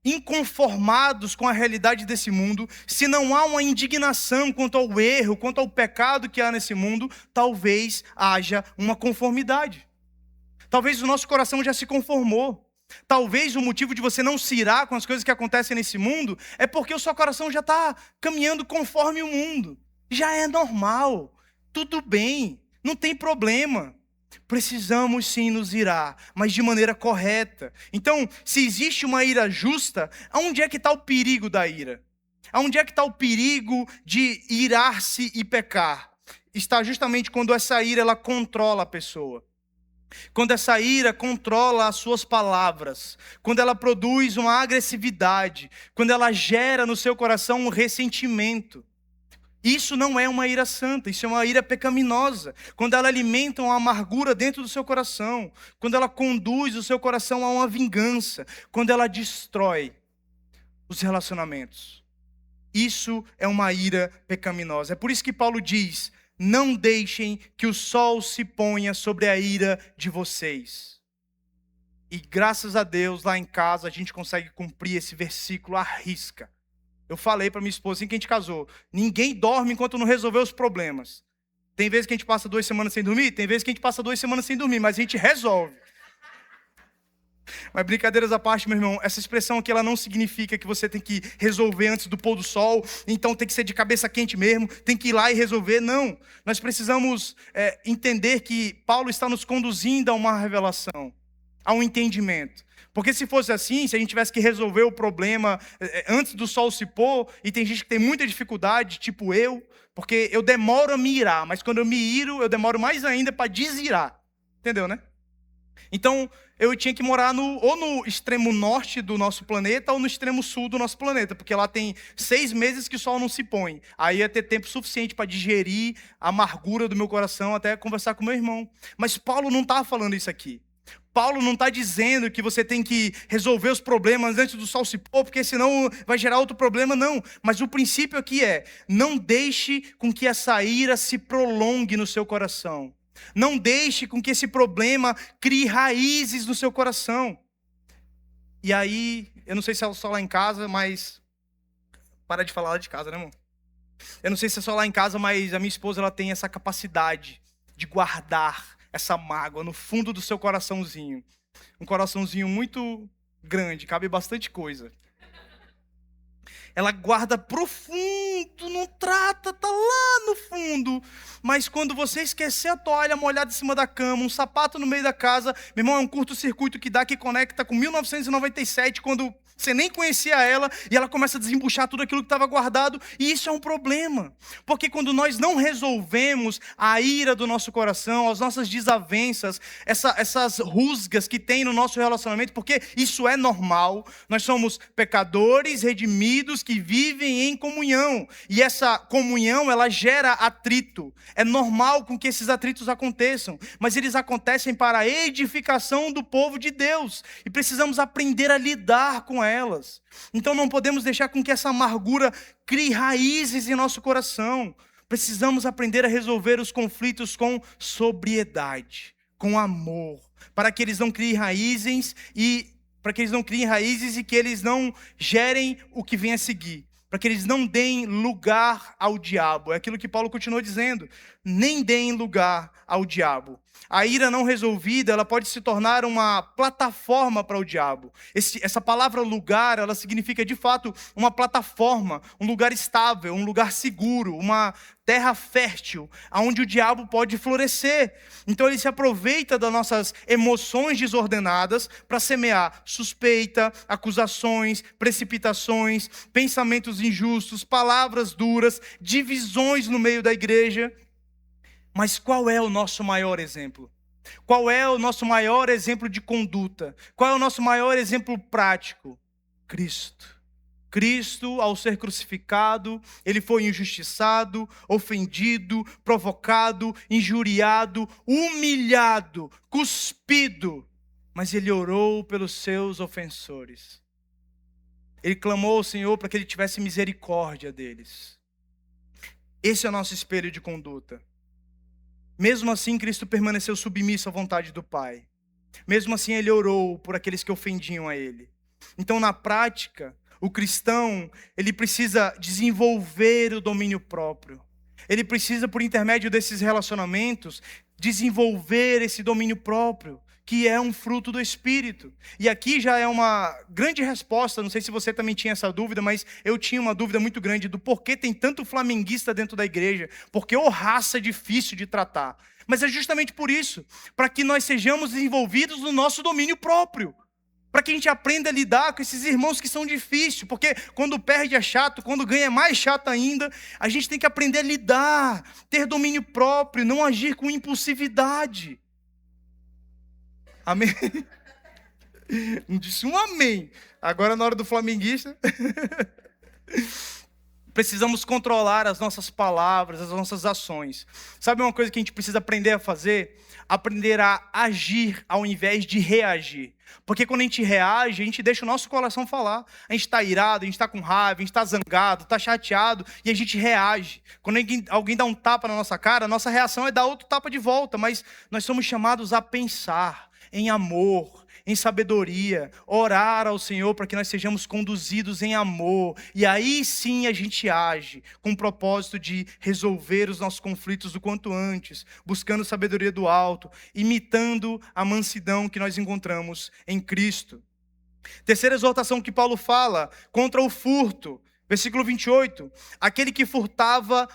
inconformados com a realidade desse mundo, se não há uma indignação quanto ao erro, quanto ao pecado que há nesse mundo, talvez haja uma conformidade. Talvez o nosso coração já se conformou. Talvez o motivo de você não se irar com as coisas que acontecem nesse mundo é porque o seu coração já está caminhando conforme o mundo. Já é normal, tudo bem, não tem problema. Precisamos sim nos irar, mas de maneira correta. Então, se existe uma ira justa, aonde é que está o perigo da ira? Aonde é que está o perigo de irar-se e pecar? Está justamente quando essa ira ela controla a pessoa. Quando essa ira controla as suas palavras, quando ela produz uma agressividade, quando ela gera no seu coração um ressentimento. Isso não é uma ira santa, isso é uma ira pecaminosa. Quando ela alimenta uma amargura dentro do seu coração, quando ela conduz o seu coração a uma vingança, quando ela destrói os relacionamentos. Isso é uma ira pecaminosa. É por isso que Paulo diz: não deixem que o sol se ponha sobre a ira de vocês. E graças a Deus, lá em casa, a gente consegue cumprir esse versículo à risca. Eu falei para minha esposa, assim que a gente casou, ninguém dorme enquanto não resolver os problemas. Tem vezes que a gente passa 2 semanas sem dormir, tem vezes que a gente passa 2 semanas sem dormir, mas a gente resolve. Mas brincadeiras à parte, meu irmão, essa expressão aqui, ela não significa que você tem que resolver antes do pôr do sol, então tem que ser de cabeça quente mesmo, tem que ir lá e resolver. Não, nós precisamos entender que Paulo está nos conduzindo a uma revelação, a um entendimento. Porque se fosse assim, se a gente tivesse que resolver o problema antes do sol se pôr, e tem gente que tem muita dificuldade, tipo eu, porque eu demoro a me irar, mas quando eu me iro, eu demoro mais ainda para desirar. Entendeu, né? Então, eu tinha que morar ou no extremo norte do nosso planeta ou no extremo sul do nosso planeta, porque lá tem 6 meses que o sol não se põe. Aí ia ter tempo suficiente para digerir a amargura do meu coração até conversar com meu irmão. Mas Paulo não está falando isso aqui. Paulo não está dizendo que você tem que resolver os problemas antes do sol se pôr, porque senão vai gerar outro problema, não. Mas o princípio aqui é, não deixe com que essa ira se prolongue no seu coração. Não deixe com que esse problema crie raízes no seu coração. E aí, eu não sei se é só lá em casa, mas... Para de falar lá de casa, né, irmão? Eu não sei se é só lá em casa, mas a minha esposa ela tem essa capacidade de guardar essa mágoa no fundo do seu coraçãozinho. Um coraçãozinho muito grande, cabe bastante coisa. Ela guarda profundo, não trata, tá lá no fundo. Mas quando você esquecer a toalha molhada em cima da cama, um sapato no meio da casa, meu irmão, é um curto-circuito que conecta com 1997, quando você nem conhecia ela, e ela começa a desembuchar tudo aquilo que estava guardado, e isso é um problema. Porque quando nós não resolvemos a ira do nosso coração, as nossas desavenças, essas rusgas que tem no nosso relacionamento, porque isso é normal, nós somos pecadores, redimidos, que vivem em comunhão, e essa comunhão, ela gera atrito. É normal com que esses atritos aconteçam, mas eles acontecem para a edificação do povo de Deus, e precisamos aprender a lidar com elas. Então não podemos deixar com que essa amargura crie raízes em nosso coração. Precisamos aprender a resolver os conflitos com sobriedade, com amor, para que eles não criem raízes e que eles não gerem o que vem a seguir, para que eles não deem lugar ao diabo. É aquilo que Paulo continuou dizendo, nem deem lugar ao diabo. A ira não resolvida, ela pode se tornar uma plataforma para o diabo. Essa palavra lugar, ela significa de fato uma plataforma, um lugar estável, um lugar seguro, uma terra fértil, onde o diabo pode florescer. Então ele se aproveita das nossas emoções desordenadas para semear suspeita, acusações, precipitações, pensamentos injustos, palavras duras, divisões no meio da igreja. Mas qual é o nosso maior exemplo? Qual é o nosso maior exemplo de conduta? Qual é o nosso maior exemplo prático? Cristo. Cristo, ao ser crucificado, ele foi injustiçado, ofendido, provocado, injuriado, humilhado, cuspido. Mas ele orou pelos seus ofensores. Ele clamou ao Senhor para que ele tivesse misericórdia deles. Esse é o nosso espelho de conduta. Mesmo assim, Cristo permaneceu submisso à vontade do Pai. Mesmo assim, ele orou por aqueles que ofendiam a ele. Então, na prática, o cristão, ele precisa desenvolver o domínio próprio. Ele precisa, por intermédio desses relacionamentos, desenvolver esse domínio próprio, que é um fruto do Espírito. E aqui já é uma grande resposta, não sei se você também tinha essa dúvida, mas eu tinha uma dúvida muito grande do porquê tem tanto flamenguista dentro da igreja, porque raça é difícil de tratar. Mas é justamente por isso, para que nós sejamos desenvolvidos no nosso domínio próprio, para que a gente aprenda a lidar com esses irmãos que são difíceis, porque quando perde é chato, quando ganha é mais chato ainda. A gente tem que aprender a lidar, ter domínio próprio, não agir com impulsividade. Amém? Não disse um amém. Agora na hora do flamenguista. Precisamos controlar as nossas palavras, as nossas ações. Sabe uma coisa que a gente precisa aprender a fazer? Aprender a agir ao invés de reagir. Porque quando a gente reage, a gente deixa o nosso coração falar. A gente está irado, a gente está com raiva, a gente está zangado, está chateado e a gente reage. Quando alguém dá um tapa na nossa cara, a nossa reação é dar outro tapa de volta. Mas nós somos chamados a pensar em amor, em sabedoria, orar ao Senhor para que nós sejamos conduzidos em amor. E aí sim a gente age com o propósito de resolver os nossos conflitos o quanto antes, buscando sabedoria do alto, imitando a mansidão que nós encontramos em Cristo. Terceira exortação que Paulo fala, contra o furto. Versículo 28, aquele que roubava,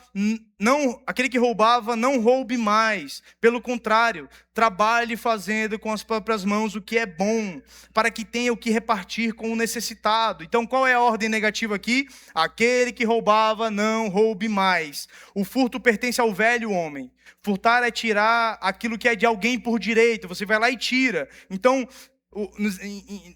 não roube mais. Pelo contrário, trabalhe fazendo com as próprias mãos o que é bom, para que tenha o que repartir com o necessitado. Então, qual é a ordem negativa aqui? Aquele que roubava, não roube mais. O furto pertence ao velho homem. Furtar é tirar aquilo que é de alguém por direito. Você vai lá e tira. Então,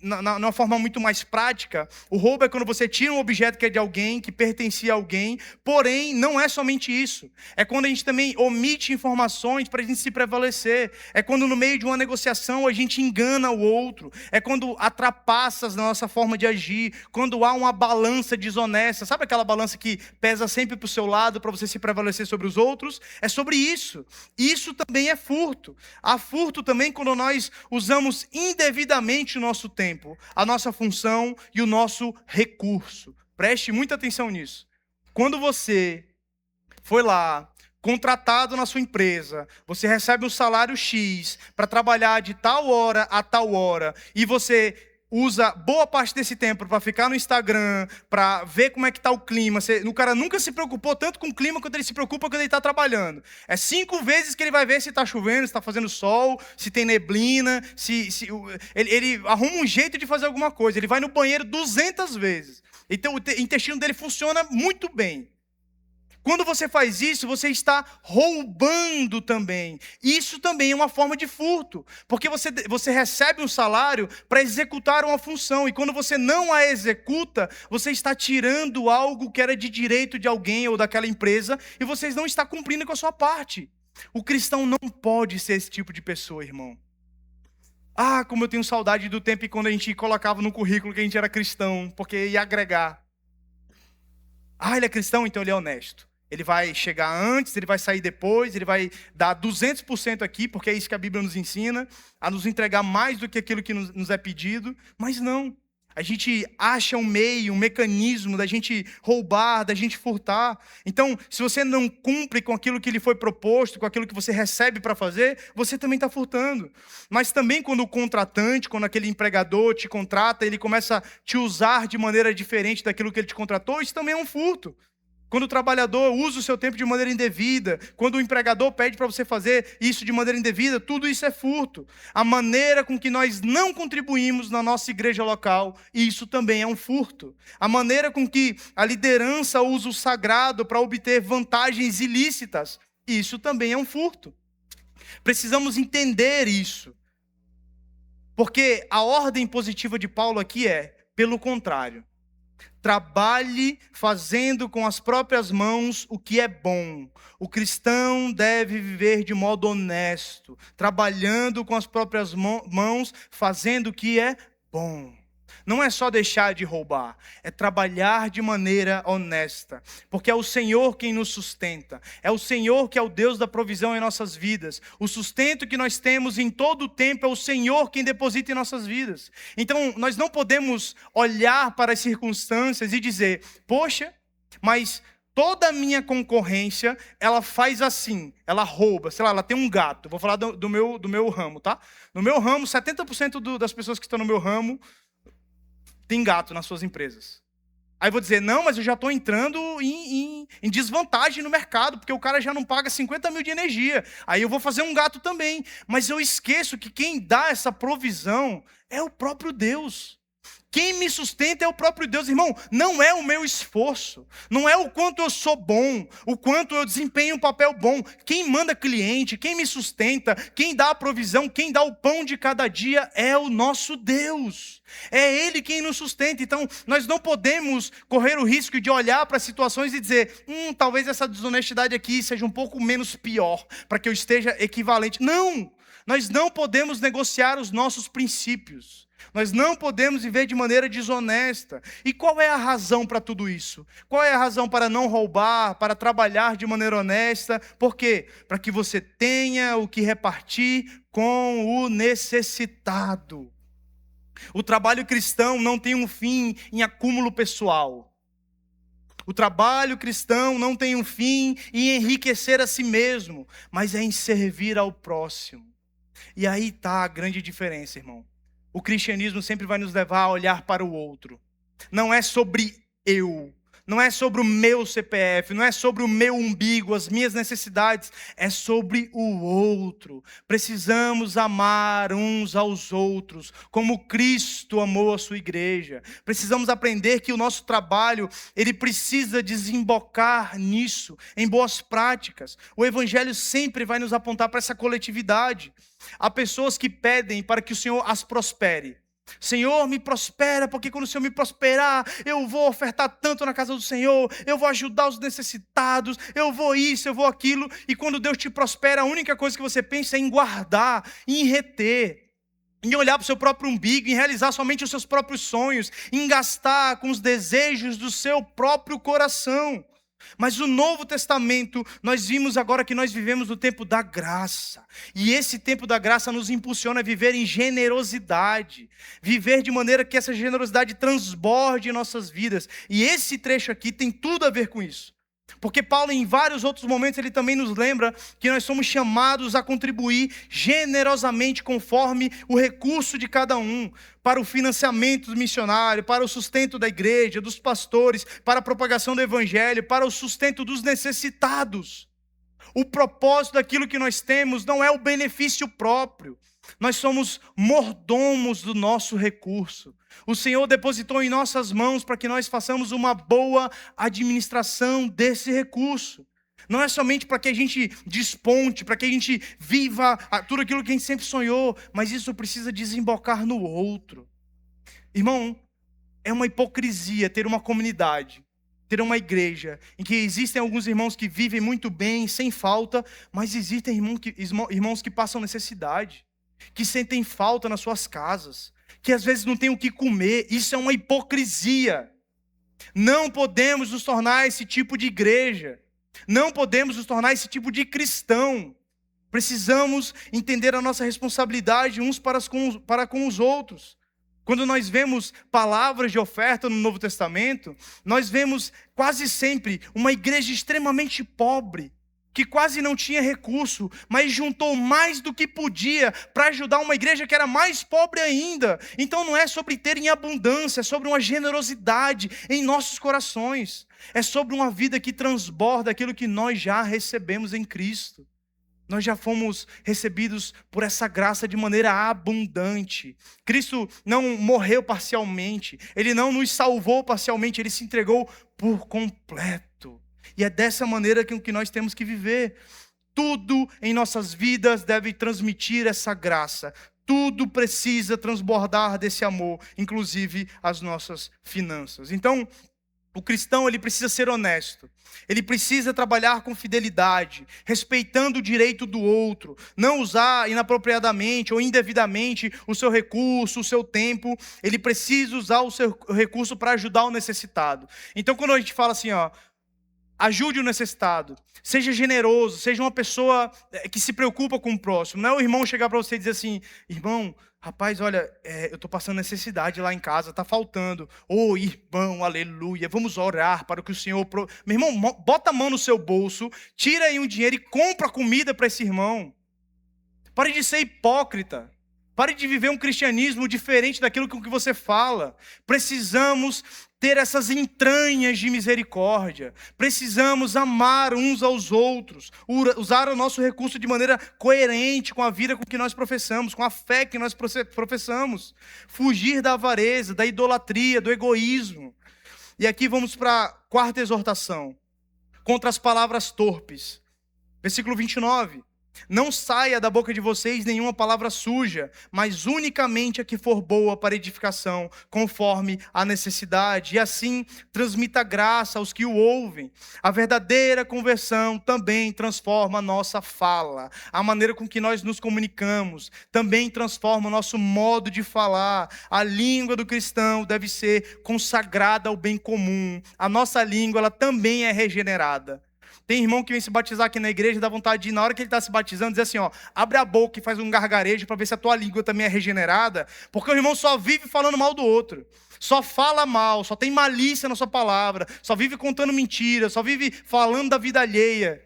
numa forma muito mais prática, o roubo é quando você tira um objeto que é de alguém, que pertencia a alguém, porém, não é somente isso. É quando a gente também omite informações para a gente se prevalecer. É quando no meio de uma negociação a gente engana o outro. É quando há trapaças na nossa forma de agir, quando há uma balança desonesta. Sabe aquela balança que pesa sempre para o seu lado para você se prevalecer sobre os outros? É sobre isso. Isso também é furto. Há furto também quando nós usamos indevidamente o nosso tempo, a nossa função e o nosso recurso. Preste muita atenção nisso. Quando você foi lá, contratado na sua empresa, você recebe um salário X para trabalhar de tal hora a tal hora, e você usa boa parte desse tempo para ficar no Instagram, para ver como é que está o clima. O cara nunca se preocupou tanto com o clima quanto ele se preocupa quando ele está trabalhando. É 5 vezes que ele vai ver se está chovendo, se está fazendo sol, se tem neblina, ele arruma um jeito de fazer alguma coisa. Ele vai no banheiro 200 vezes. Então o intestino dele funciona muito bem. Quando você faz isso, você está roubando também. Isso também é uma forma de furto. Porque você recebe um salário para executar uma função. E quando você não a executa, você está tirando algo que era de direito de alguém ou daquela empresa. E você não está cumprindo com a sua parte. O cristão não pode ser esse tipo de pessoa, irmão. Ah, como eu tenho saudade do tempo quando a gente colocava no currículo que a gente era cristão. Porque ia agregar. Ah, ele é cristão, então ele é honesto. Ele vai chegar antes, ele vai sair depois, ele vai dar 200% aqui, porque é isso que a Bíblia nos ensina, a nos entregar mais do que aquilo que nos é pedido. Mas não. A gente acha um meio, um mecanismo da gente roubar, da gente furtar. Então, se você não cumpre com aquilo que lhe foi proposto, com aquilo que você recebe para fazer, você também está furtando. Mas também quando o contratante, quando aquele empregador te contrata, ele começa a te usar de maneira diferente daquilo que ele te contratou, isso também é um furto. Quando o trabalhador usa o seu tempo de maneira indevida, quando o empregador pede para você fazer isso de maneira indevida, tudo isso é furto. A maneira com que nós não contribuímos na nossa igreja local, isso também é um furto. A maneira com que a liderança usa o sagrado para obter vantagens ilícitas, isso também é um furto. Precisamos entender isso. Porque a ordem positiva de Paulo aqui é, pelo contrário. Trabalhe fazendo com as próprias mãos o que é bom. O cristão deve viver de modo honesto, trabalhando com as próprias mãos, fazendo o que é bom. Não é só deixar de roubar, é trabalhar de maneira honesta, porque é o Senhor quem nos sustenta, é o Senhor que é o Deus da provisão em nossas vidas. O sustento que nós temos em todo o tempo é o Senhor quem deposita em nossas vidas. Então, nós não podemos olhar para as circunstâncias e dizer, poxa, mas toda a minha concorrência, ela faz assim, ela rouba, sei lá, ela tem um gato. Vou falar do meu ramo, tá? No meu ramo, 70% das pessoas que estão no meu ramo tem gato nas suas empresas. Aí eu vou dizer, não, mas eu já estou entrando em desvantagem no mercado, porque o cara já não paga 50 mil de energia. Aí eu vou fazer um gato também. Mas eu esqueço que quem dá essa provisão é o próprio Deus. Quem me sustenta é o próprio Deus, irmão. Não é o meu esforço, não é o quanto eu sou bom, o quanto eu desempenho um papel bom. Quem manda cliente, quem me sustenta, quem dá a provisão, quem dá o pão de cada dia é o nosso Deus. É Ele quem nos sustenta. Então, nós não podemos correr o risco de olhar para situações e dizer, talvez essa desonestidade aqui seja um pouco menos pior, para que eu esteja equivalente. Não! Nós não podemos negociar os nossos princípios. Nós não podemos viver de maneira desonesta. E qual é a razão para tudo isso? Qual é a razão para não roubar, para trabalhar de maneira honesta? Por quê? Para que você tenha o que repartir com o necessitado. O trabalho cristão não tem um fim em acúmulo pessoal. O trabalho cristão não tem um fim em enriquecer a si mesmo, mas é em servir ao próximo. E aí está a grande diferença, irmão. O cristianismo sempre vai nos levar a olhar para o outro. Não é sobre eu, não é sobre o meu CPF, não é sobre o meu umbigo, as minhas necessidades, é sobre o outro. Precisamos amar uns aos outros, como Cristo amou a sua igreja. Precisamos aprender que o nosso trabalho, ele precisa desembocar nisso, em boas práticas. O evangelho sempre vai nos apontar para essa coletividade. Há pessoas que pedem para que o Senhor as prospere. Senhor, me prospera, porque quando o Senhor me prosperar, eu vou ofertar tanto na casa do Senhor, eu vou ajudar os necessitados, eu vou isso, eu vou aquilo. E quando Deus te prospera, a única coisa que você pensa é em guardar, em reter, em olhar para o seu próprio umbigo, em realizar somente os seus próprios sonhos, em gastar com os desejos do seu próprio coração. Mas o Novo Testamento, nós vimos agora que nós vivemos no tempo da graça. E esse tempo da graça nos impulsiona a viver em generosidade. Viver de maneira que essa generosidade transborde em nossas vidas. E esse trecho aqui tem tudo a ver com isso. Porque Paulo, em vários outros momentos, ele também nos lembra que nós somos chamados a contribuir generosamente conforme o recurso de cada um, para o financiamento do missionário, para o sustento da igreja, dos pastores, para a propagação do evangelho, para o sustento dos necessitados. O propósito daquilo que nós temos não é o benefício próprio. Nós somos mordomos do nosso recurso. O Senhor depositou em nossas mãos para que nós façamos uma boa administração desse recurso. Não é somente para que a gente desponte, para que a gente viva tudo aquilo que a gente sempre sonhou, mas isso precisa desembocar no outro. Irmão, é uma hipocrisia ter uma comunidade, ter uma igreja, em que existem alguns irmãos que vivem muito bem, sem falta, mas existem irmãos que passam necessidade, que sentem falta nas suas casas, que às vezes não têm o que comer. Isso é uma hipocrisia. Não podemos nos tornar esse tipo de igreja. Não podemos nos tornar esse tipo de cristão. Precisamos entender a nossa responsabilidade uns para com os outros. Quando nós vemos palavras de oferta no Novo Testamento, nós vemos quase sempre uma igreja extremamente pobre, que quase não tinha recurso, mas juntou mais do que podia para ajudar uma igreja que era mais pobre ainda. Então não é sobre ter em abundância, é sobre uma generosidade em nossos corações. É sobre uma vida que transborda aquilo que nós já recebemos em Cristo. Nós já fomos recebidos por essa graça de maneira abundante. Cristo não morreu parcialmente, Ele não nos salvou parcialmente, Ele se entregou por completo. E é dessa maneira que nós temos que viver. Tudo em nossas vidas deve transmitir essa graça. Tudo precisa transbordar desse amor, inclusive as nossas finanças. Então, o cristão, ele precisa ser honesto. Ele precisa trabalhar com fidelidade, respeitando o direito do outro, não usar inapropriadamente ou indevidamente o seu recurso, o seu tempo. Ele precisa usar o seu recurso para ajudar o necessitado. Então, quando a gente fala assim, ajude o necessitado, seja generoso, seja uma pessoa que se preocupa com o próximo. Não é o irmão chegar para você e dizer assim: irmão, rapaz, olha, eu estou passando necessidade lá em casa, está faltando. Ô, irmão, aleluia, vamos orar para que o Senhor... Meu irmão, bota a mão no seu bolso, tira aí um dinheiro e compra comida para esse irmão. Pare de ser hipócrita. Pare de viver um cristianismo diferente daquilo que você fala. Precisamos ter essas entranhas de misericórdia. Precisamos amar uns aos outros. Usar o nosso recurso de maneira coerente com a vida com que nós professamos, com a fé que nós professamos. Fugir da avareza, da idolatria, do egoísmo. E aqui vamos para a quarta exortação. Contra as palavras torpes. Versículo 29. Não saia da boca de vocês nenhuma palavra suja, mas unicamente a que for boa para edificação, conforme a necessidade, e assim transmita graça aos que o ouvem. A verdadeira conversão também transforma a nossa fala, a maneira com que nós nos comunicamos, também transforma o nosso modo de falar. A língua do cristão deve ser consagrada ao bem comum. A nossa língua, ela também é regenerada. Tem irmão que vem se batizar aqui na igreja e dá vontade de, na hora que ele está se batizando, dizer assim, ó, abre a boca e faz um gargarejo para ver se a tua língua também é regenerada, porque o irmão só vive falando mal do outro, só fala mal, só tem malícia na sua palavra, só vive contando mentiras, só vive falando da vida alheia.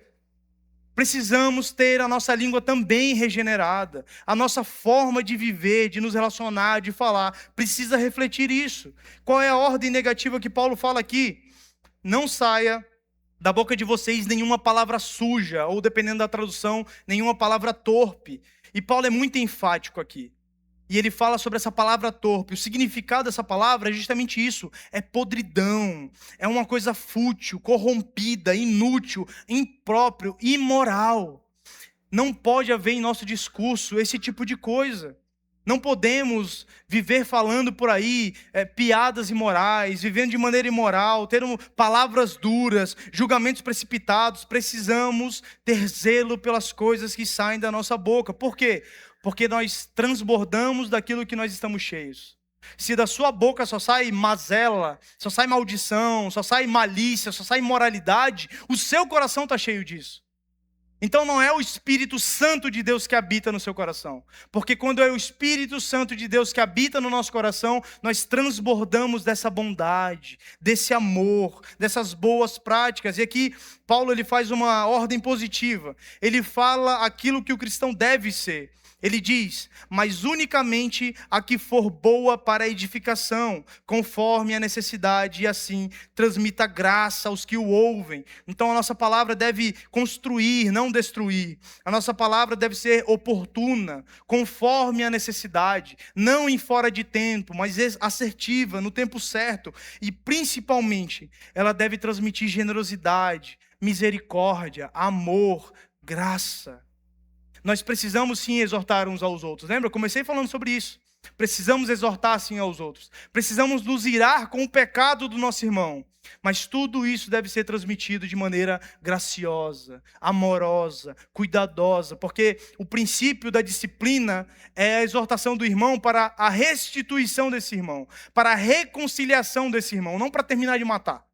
Precisamos ter a nossa língua também regenerada. A nossa forma de viver, de nos relacionar, de falar, precisa refletir isso. Qual é a ordem negativa que Paulo fala aqui? Não saia da boca de vocês nenhuma palavra suja, ou dependendo da tradução, nenhuma palavra torpe. E Paulo é muito enfático aqui. E ele fala sobre essa palavra torpe. O significado dessa palavra é justamente isso. É podridão. É uma coisa fútil, corrompida, inútil, impróprio, imoral. Não pode haver em nosso discurso esse tipo de coisa. Não podemos viver falando por aí piadas imorais, vivendo de maneira imoral, tendo palavras duras, julgamentos precipitados. Precisamos ter zelo pelas coisas que saem da nossa boca. Por quê? Porque nós transbordamos daquilo que nós estamos cheios. Se da sua boca só sai mazela, só sai maldição, só sai malícia, só sai imoralidade, o seu coração está cheio disso. Então não é o Espírito Santo de Deus que habita no seu coração. Porque quando é o Espírito Santo de Deus que habita no nosso coração, nós transbordamos dessa bondade, desse amor, dessas boas práticas. E aqui Paulo ele faz uma ordem positiva. Ele fala aquilo que o cristão deve ser. Ele diz, mas unicamente a que for boa para a edificação, conforme a necessidade, e assim transmita graça aos que o ouvem. Então a nossa palavra deve construir, não destruir. A nossa palavra deve ser oportuna, conforme a necessidade, não em fora de tempo, mas assertiva, no tempo certo. E principalmente, ela deve transmitir generosidade, misericórdia, amor, graça. Nós precisamos sim exortar uns aos outros. Lembra? Eu comecei falando sobre isso. Precisamos exortar sim aos outros. Precisamos nos irar com o pecado do nosso irmão. Mas tudo isso deve ser transmitido de maneira graciosa, amorosa, cuidadosa. Porque o princípio da disciplina é a exortação do irmão para a restituição desse irmão. Para a reconciliação desse irmão. Não para terminar de matar.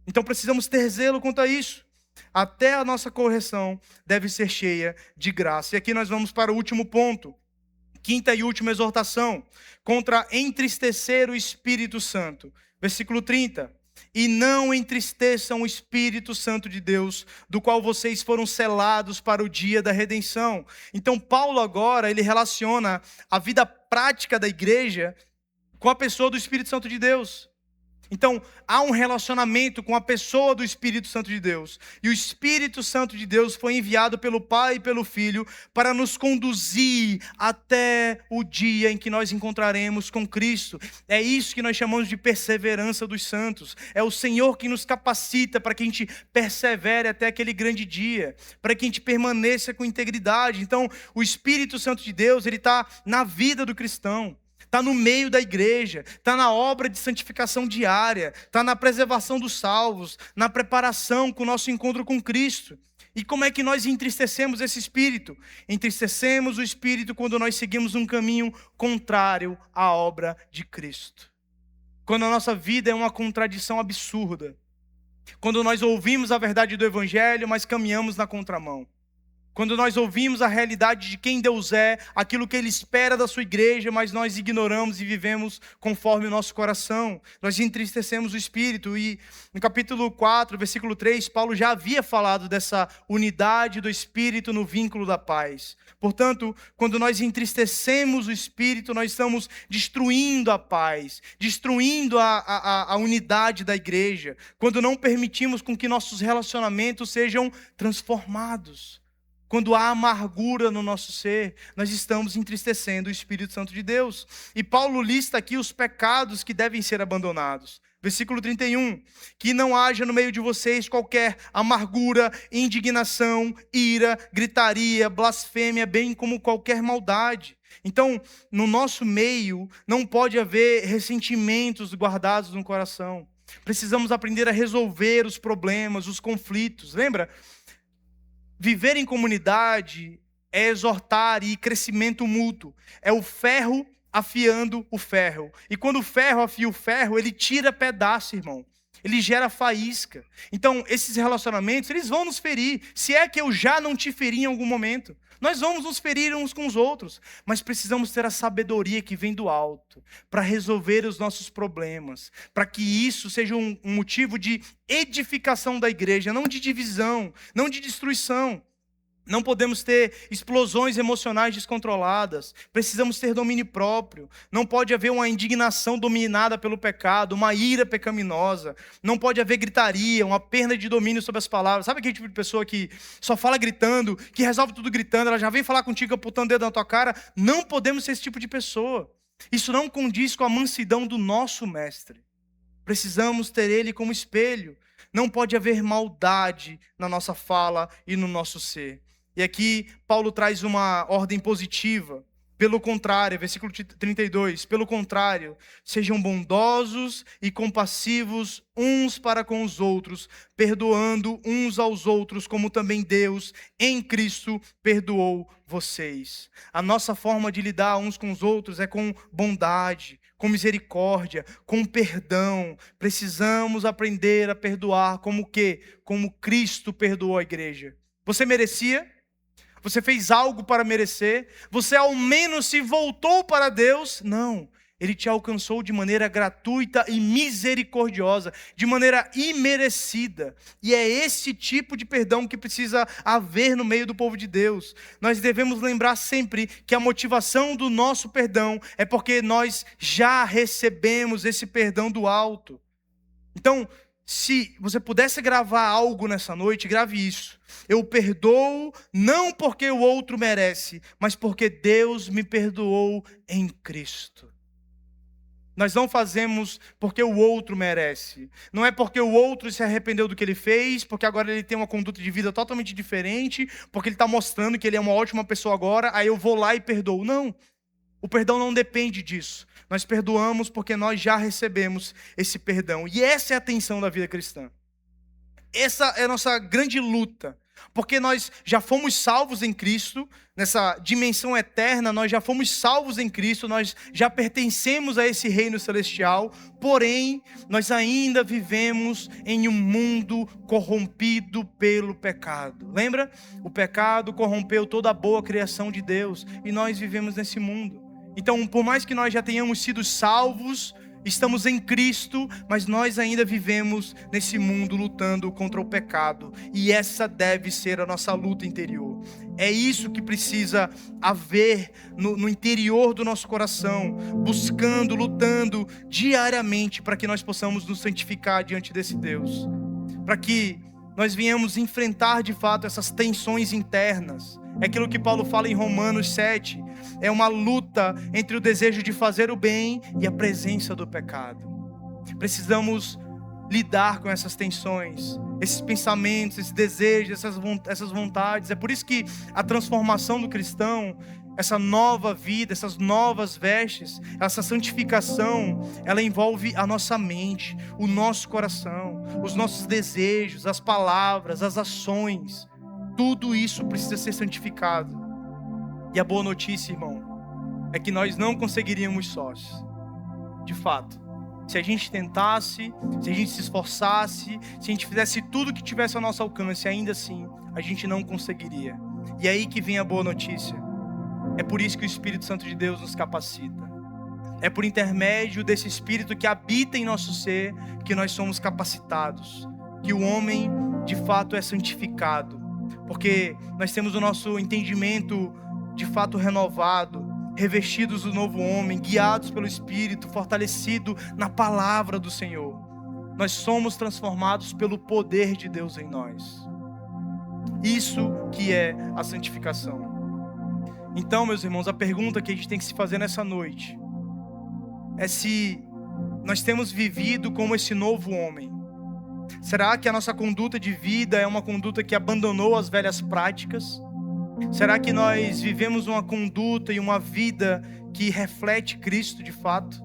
Então precisamos ter zelo quanto a isso. Até a nossa correção deve ser cheia de graça. E aqui nós vamos para o último ponto. Quinta e última exortação. Contra entristecer o Espírito Santo. Versículo 30. E não entristeçam o Espírito Santo de Deus, do qual vocês foram selados para o dia da redenção. Então Paulo agora, ele relaciona a vida prática da igreja com a pessoa do Espírito Santo de Deus. Então, há um relacionamento com a pessoa do Espírito Santo de Deus. E o Espírito Santo de Deus foi enviado pelo Pai e pelo Filho para nos conduzir até o dia em que nós encontraremos com Cristo. É isso que nós chamamos de perseverança dos santos. É o Senhor que nos capacita para que a gente persevere até aquele grande dia, para que a gente permaneça com integridade. Então, o Espírito Santo de Deus, ele está na vida do cristão. Está no meio da igreja, está na obra de santificação diária, está na preservação dos salvos, na preparação com o nosso encontro com Cristo. E como é que nós entristecemos esse Espírito? Entristecemos o Espírito quando nós seguimos um caminho contrário à obra de Cristo. Quando a nossa vida é uma contradição absurda. Quando nós ouvimos a verdade do Evangelho, mas caminhamos na contramão. Quando nós ouvimos a realidade de quem Deus é, aquilo que Ele espera da sua igreja, mas nós ignoramos e vivemos conforme o nosso coração. Nós entristecemos o Espírito. E no capítulo 4, versículo 3, Paulo já havia falado dessa unidade do Espírito no vínculo da paz. Portanto, quando nós entristecemos o Espírito, nós estamos destruindo a paz, destruindo a unidade da igreja. Quando não permitimos com que nossos relacionamentos sejam transformados. Quando há amargura no nosso ser, nós estamos entristecendo o Espírito Santo de Deus. E Paulo lista aqui os pecados que devem ser abandonados. Versículo 31. Que não haja no meio de vocês qualquer amargura, indignação, ira, gritaria, blasfêmia, bem como qualquer maldade. Então, no nosso meio, não pode haver ressentimentos guardados no coração. Precisamos aprender a resolver os problemas, os conflitos. Lembra? Viver em comunidade é exortar e crescimento mútuo. É o ferro afiando o ferro. E quando o ferro afia o ferro, ele tira pedaço, irmão. ele gera faísca. Então, esses relacionamentos, eles vão nos ferir. Se é que eu já não te feri em algum momento, nós vamos nos ferir uns com os outros, mas precisamos ter a sabedoria que vem do alto para resolver os nossos problemas, para que isso seja um motivo de edificação da igreja, não de divisão, não de destruição. Não podemos ter explosões emocionais descontroladas. Precisamos ter domínio próprio. Não pode haver uma indignação dominada pelo pecado, uma ira pecaminosa. Não pode haver gritaria, uma perda de domínio sobre as palavras. Sabe aquele tipo de pessoa que só fala gritando, que resolve tudo gritando, ela já vem falar contigo apontando o dedo na tua cara? Não podemos ser esse tipo de pessoa. Isso não condiz com a mansidão do nosso mestre. Precisamos ter ele como espelho. Não pode haver maldade na nossa fala e no nosso ser. E aqui Paulo traz uma ordem positiva. Pelo contrário, versículo 32, pelo contrário, sejam bondosos e compassivos uns para com os outros, perdoando uns aos outros, como também Deus, em Cristo, perdoou vocês. A nossa forma de lidar uns com os outros é com bondade, com misericórdia, com perdão. Precisamos aprender a perdoar como o quê? Como Cristo perdoou a igreja. Você merecia? Você fez algo para merecer? Você ao menos se voltou para Deus? Não. Ele te alcançou de maneira gratuita e misericordiosa, de maneira imerecida. E é esse tipo de perdão que precisa haver no meio do povo de Deus. Nós devemos lembrar sempre que a motivação do nosso perdão é porque nós já recebemos esse perdão do alto. Então, se você pudesse gravar algo nessa noite, grave isso. Eu perdoo não porque o outro merece, mas porque Deus me perdoou em Cristo. Nós não fazemos porque o outro merece. Não é porque o outro se arrependeu do que ele fez, porque agora ele tem uma conduta de vida totalmente diferente, porque ele está mostrando que ele é uma ótima pessoa agora, aí eu vou lá e perdoo. Não. O perdão não depende disso. Nós perdoamos porque nós já recebemos esse perdão. E essa é a tensão da vida cristã. Essa é a nossa grande luta. Porque nós já fomos salvos em Cristo, nessa dimensão eterna, nós já fomos salvos em Cristo, nós já pertencemos a esse reino celestial, porém, nós ainda vivemos em um mundo corrompido pelo pecado. Lembra? O pecado corrompeu toda a boa criação de Deus, e nós vivemos nesse mundo. Então, por mais que nós já tenhamos sido salvos, estamos em Cristo, mas nós ainda vivemos nesse mundo lutando contra o pecado. E essa deve ser a nossa luta interior. É isso que precisa haver no interior do nosso coração, buscando, lutando diariamente para que nós possamos nos santificar diante desse Deus. Para que nós venhamos enfrentar de fato essas tensões internas. É aquilo que Paulo fala em Romanos 7. É uma luta entre o desejo de fazer o bem e a presença do pecado. Precisamos lidar com essas tensões, esses pensamentos, esses desejos, essas vontades. É por isso que a transformação do cristão, essa nova vida, essas novas vestes, essa santificação, ela envolve a nossa mente, o nosso coração, os nossos desejos, as palavras, as ações. Tudo isso precisa ser santificado. E a boa notícia, irmão, é que nós não conseguiríamos sós. De fato. Se a gente tentasse, se a gente se esforçasse, se a gente fizesse tudo que tivesse ao nosso alcance, ainda assim, a gente não conseguiria. E é aí que vem a boa notícia. É por isso que o Espírito Santo de Deus nos capacita. É por intermédio desse Espírito que habita em nosso ser que nós somos capacitados. Que o homem, de fato, é santificado. Porque nós temos o nosso entendimento de fato renovado, revestidos do novo homem, guiados pelo Espírito, fortalecido na palavra do Senhor. Nós somos transformados pelo poder de Deus em nós. Isso que é a santificação. Então, meus irmãos, a pergunta que a gente tem que se fazer nessa noite é se nós temos vivido como esse novo homem. Será que a nossa conduta de vida é uma conduta que abandonou as velhas práticas? Será que nós vivemos uma conduta e uma vida que reflete Cristo de fato?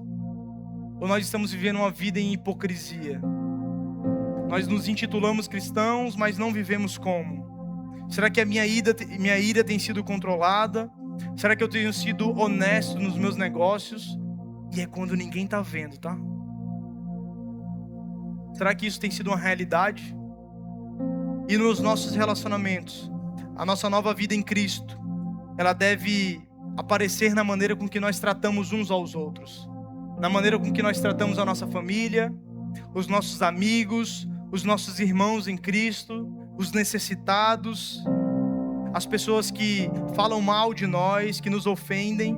Ou nós estamos vivendo uma vida em hipocrisia? Nós nos intitulamos cristãos, mas não vivemos como? Será que a minha ira tem sido controlada? Será que eu tenho sido honesto nos meus negócios? E é quando ninguém está vendo, tá? Será que isso tem sido uma realidade? E nos nossos relacionamentos, a nossa nova vida em Cristo, ela deve aparecer na maneira com que nós tratamos uns aos outros, na maneira com que nós tratamos a nossa família, os nossos amigos, os nossos irmãos em Cristo, os necessitados, as pessoas que falam mal de nós, que nos ofendem,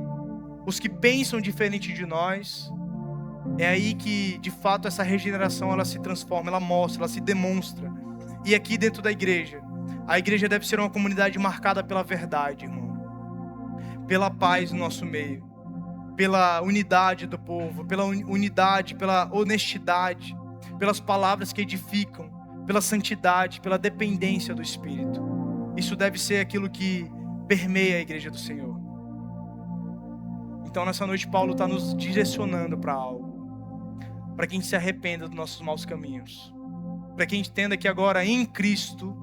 os que pensam diferente de nós. É aí que, de fato, essa regeneração ela se transforma, ela mostra, ela se demonstra. E aqui dentro da igreja, a igreja deve ser uma comunidade marcada pela verdade, irmão, pela paz no nosso meio, pela unidade do povo, pela unidade, pela honestidade, pelas palavras que edificam, pela santidade, pela dependência do Espírito. Isso deve ser aquilo que permeia a igreja do Senhor. Então nessa noite Paulo está nos direcionando para algo, para que a gente se arrependa dos nossos maus caminhos, para que a gente entenda que agora em Cristo,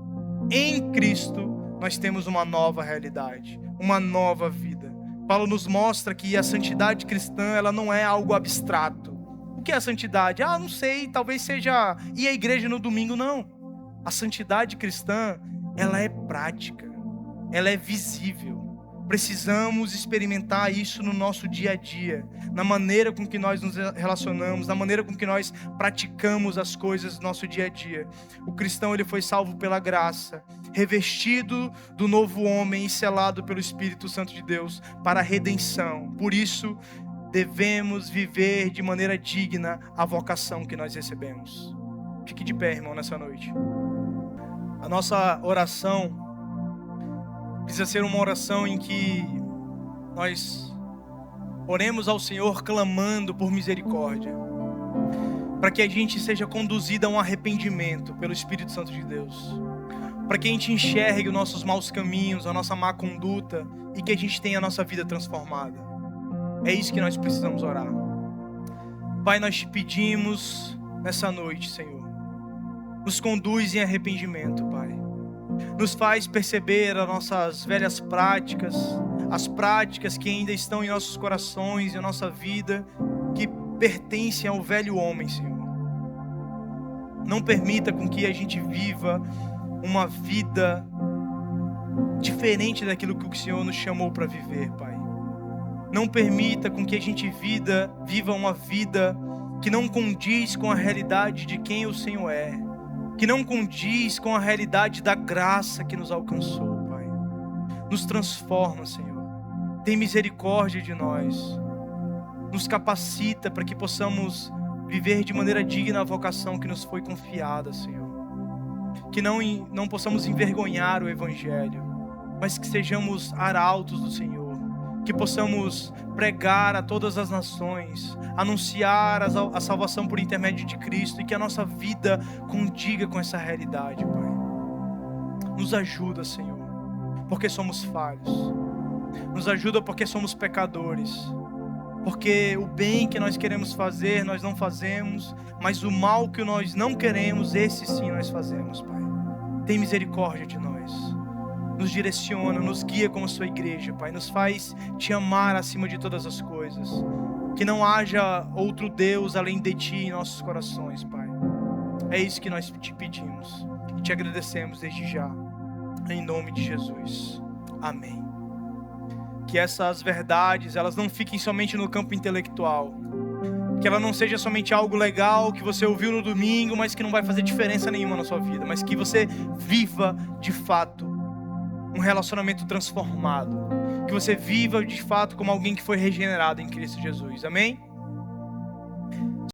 nós temos uma nova realidade, uma nova vida. Paulo nos mostra que a santidade cristã, ela não é algo abstrato. O que é a santidade? Não sei, talvez seja ir à igreja no domingo. Não. A santidade cristã, ela é prática, ela é visível. Precisamos experimentar isso no nosso dia a dia, na maneira com que nós nos relacionamos, na maneira com que nós praticamos as coisas do nosso dia a dia. O cristão, ele foi salvo pela graça, revestido do novo homem e selado pelo Espírito Santo de Deus para a redenção. Por isso, devemos viver de maneira digna a vocação que nós recebemos. Fique de pé, irmão, nessa noite. A nossa oração precisa ser uma oração em que nós oremos ao Senhor clamando por misericórdia, para que a gente seja conduzido a um arrependimento pelo Espírito Santo de Deus, para que a gente enxergue os nossos maus caminhos, a nossa má conduta, e que a gente tenha a nossa vida transformada. É isso que nós precisamos orar. Pai, nós te pedimos nessa noite, Senhor, nos conduz em arrependimento, Pai. Nos faz perceber as nossas velhas práticas, as práticas que ainda estão em nossos corações, em nossa vida, que pertencem ao velho homem, Senhor. Não permita com que a gente viva uma vida diferente daquilo que o Senhor nos chamou para viver, Pai. Não permita com que a gente viva uma vida que não condiz com a realidade de quem o Senhor é, que não condiz com a realidade da graça que nos alcançou, Pai. Nos transforma, Senhor. Tem misericórdia de nós. Nos capacita para que possamos viver de maneira digna a vocação que nos foi confiada, Senhor. Que não possamos envergonhar o Evangelho, mas que sejamos arautos do Senhor. Que possamos pregar a todas as nações, anunciar a salvação por intermédio de Cristo, e que a nossa vida condiga com essa realidade, Pai. Nos ajuda, Senhor, porque somos falhos. Nos ajuda porque somos pecadores. Porque o bem que nós queremos fazer, nós não fazemos, mas o mal que nós não queremos, esse sim nós fazemos, Pai. Tem misericórdia de nós. Nos direciona, nos guia como a sua igreja, Pai. Nos faz te amar acima de todas as coisas. Que não haja outro Deus além de ti em nossos corações, Pai. É isso que nós te pedimos e te agradecemos desde já, em nome de Jesus. Amém. Que essas verdades, elas não fiquem somente no campo intelectual. Que ela não seja somente algo legal que você ouviu no domingo, mas que não vai fazer diferença nenhuma na sua vida. Mas que você viva de fato um relacionamento transformado. Que você viva de fato como alguém que foi regenerado em Cristo Jesus. Amém?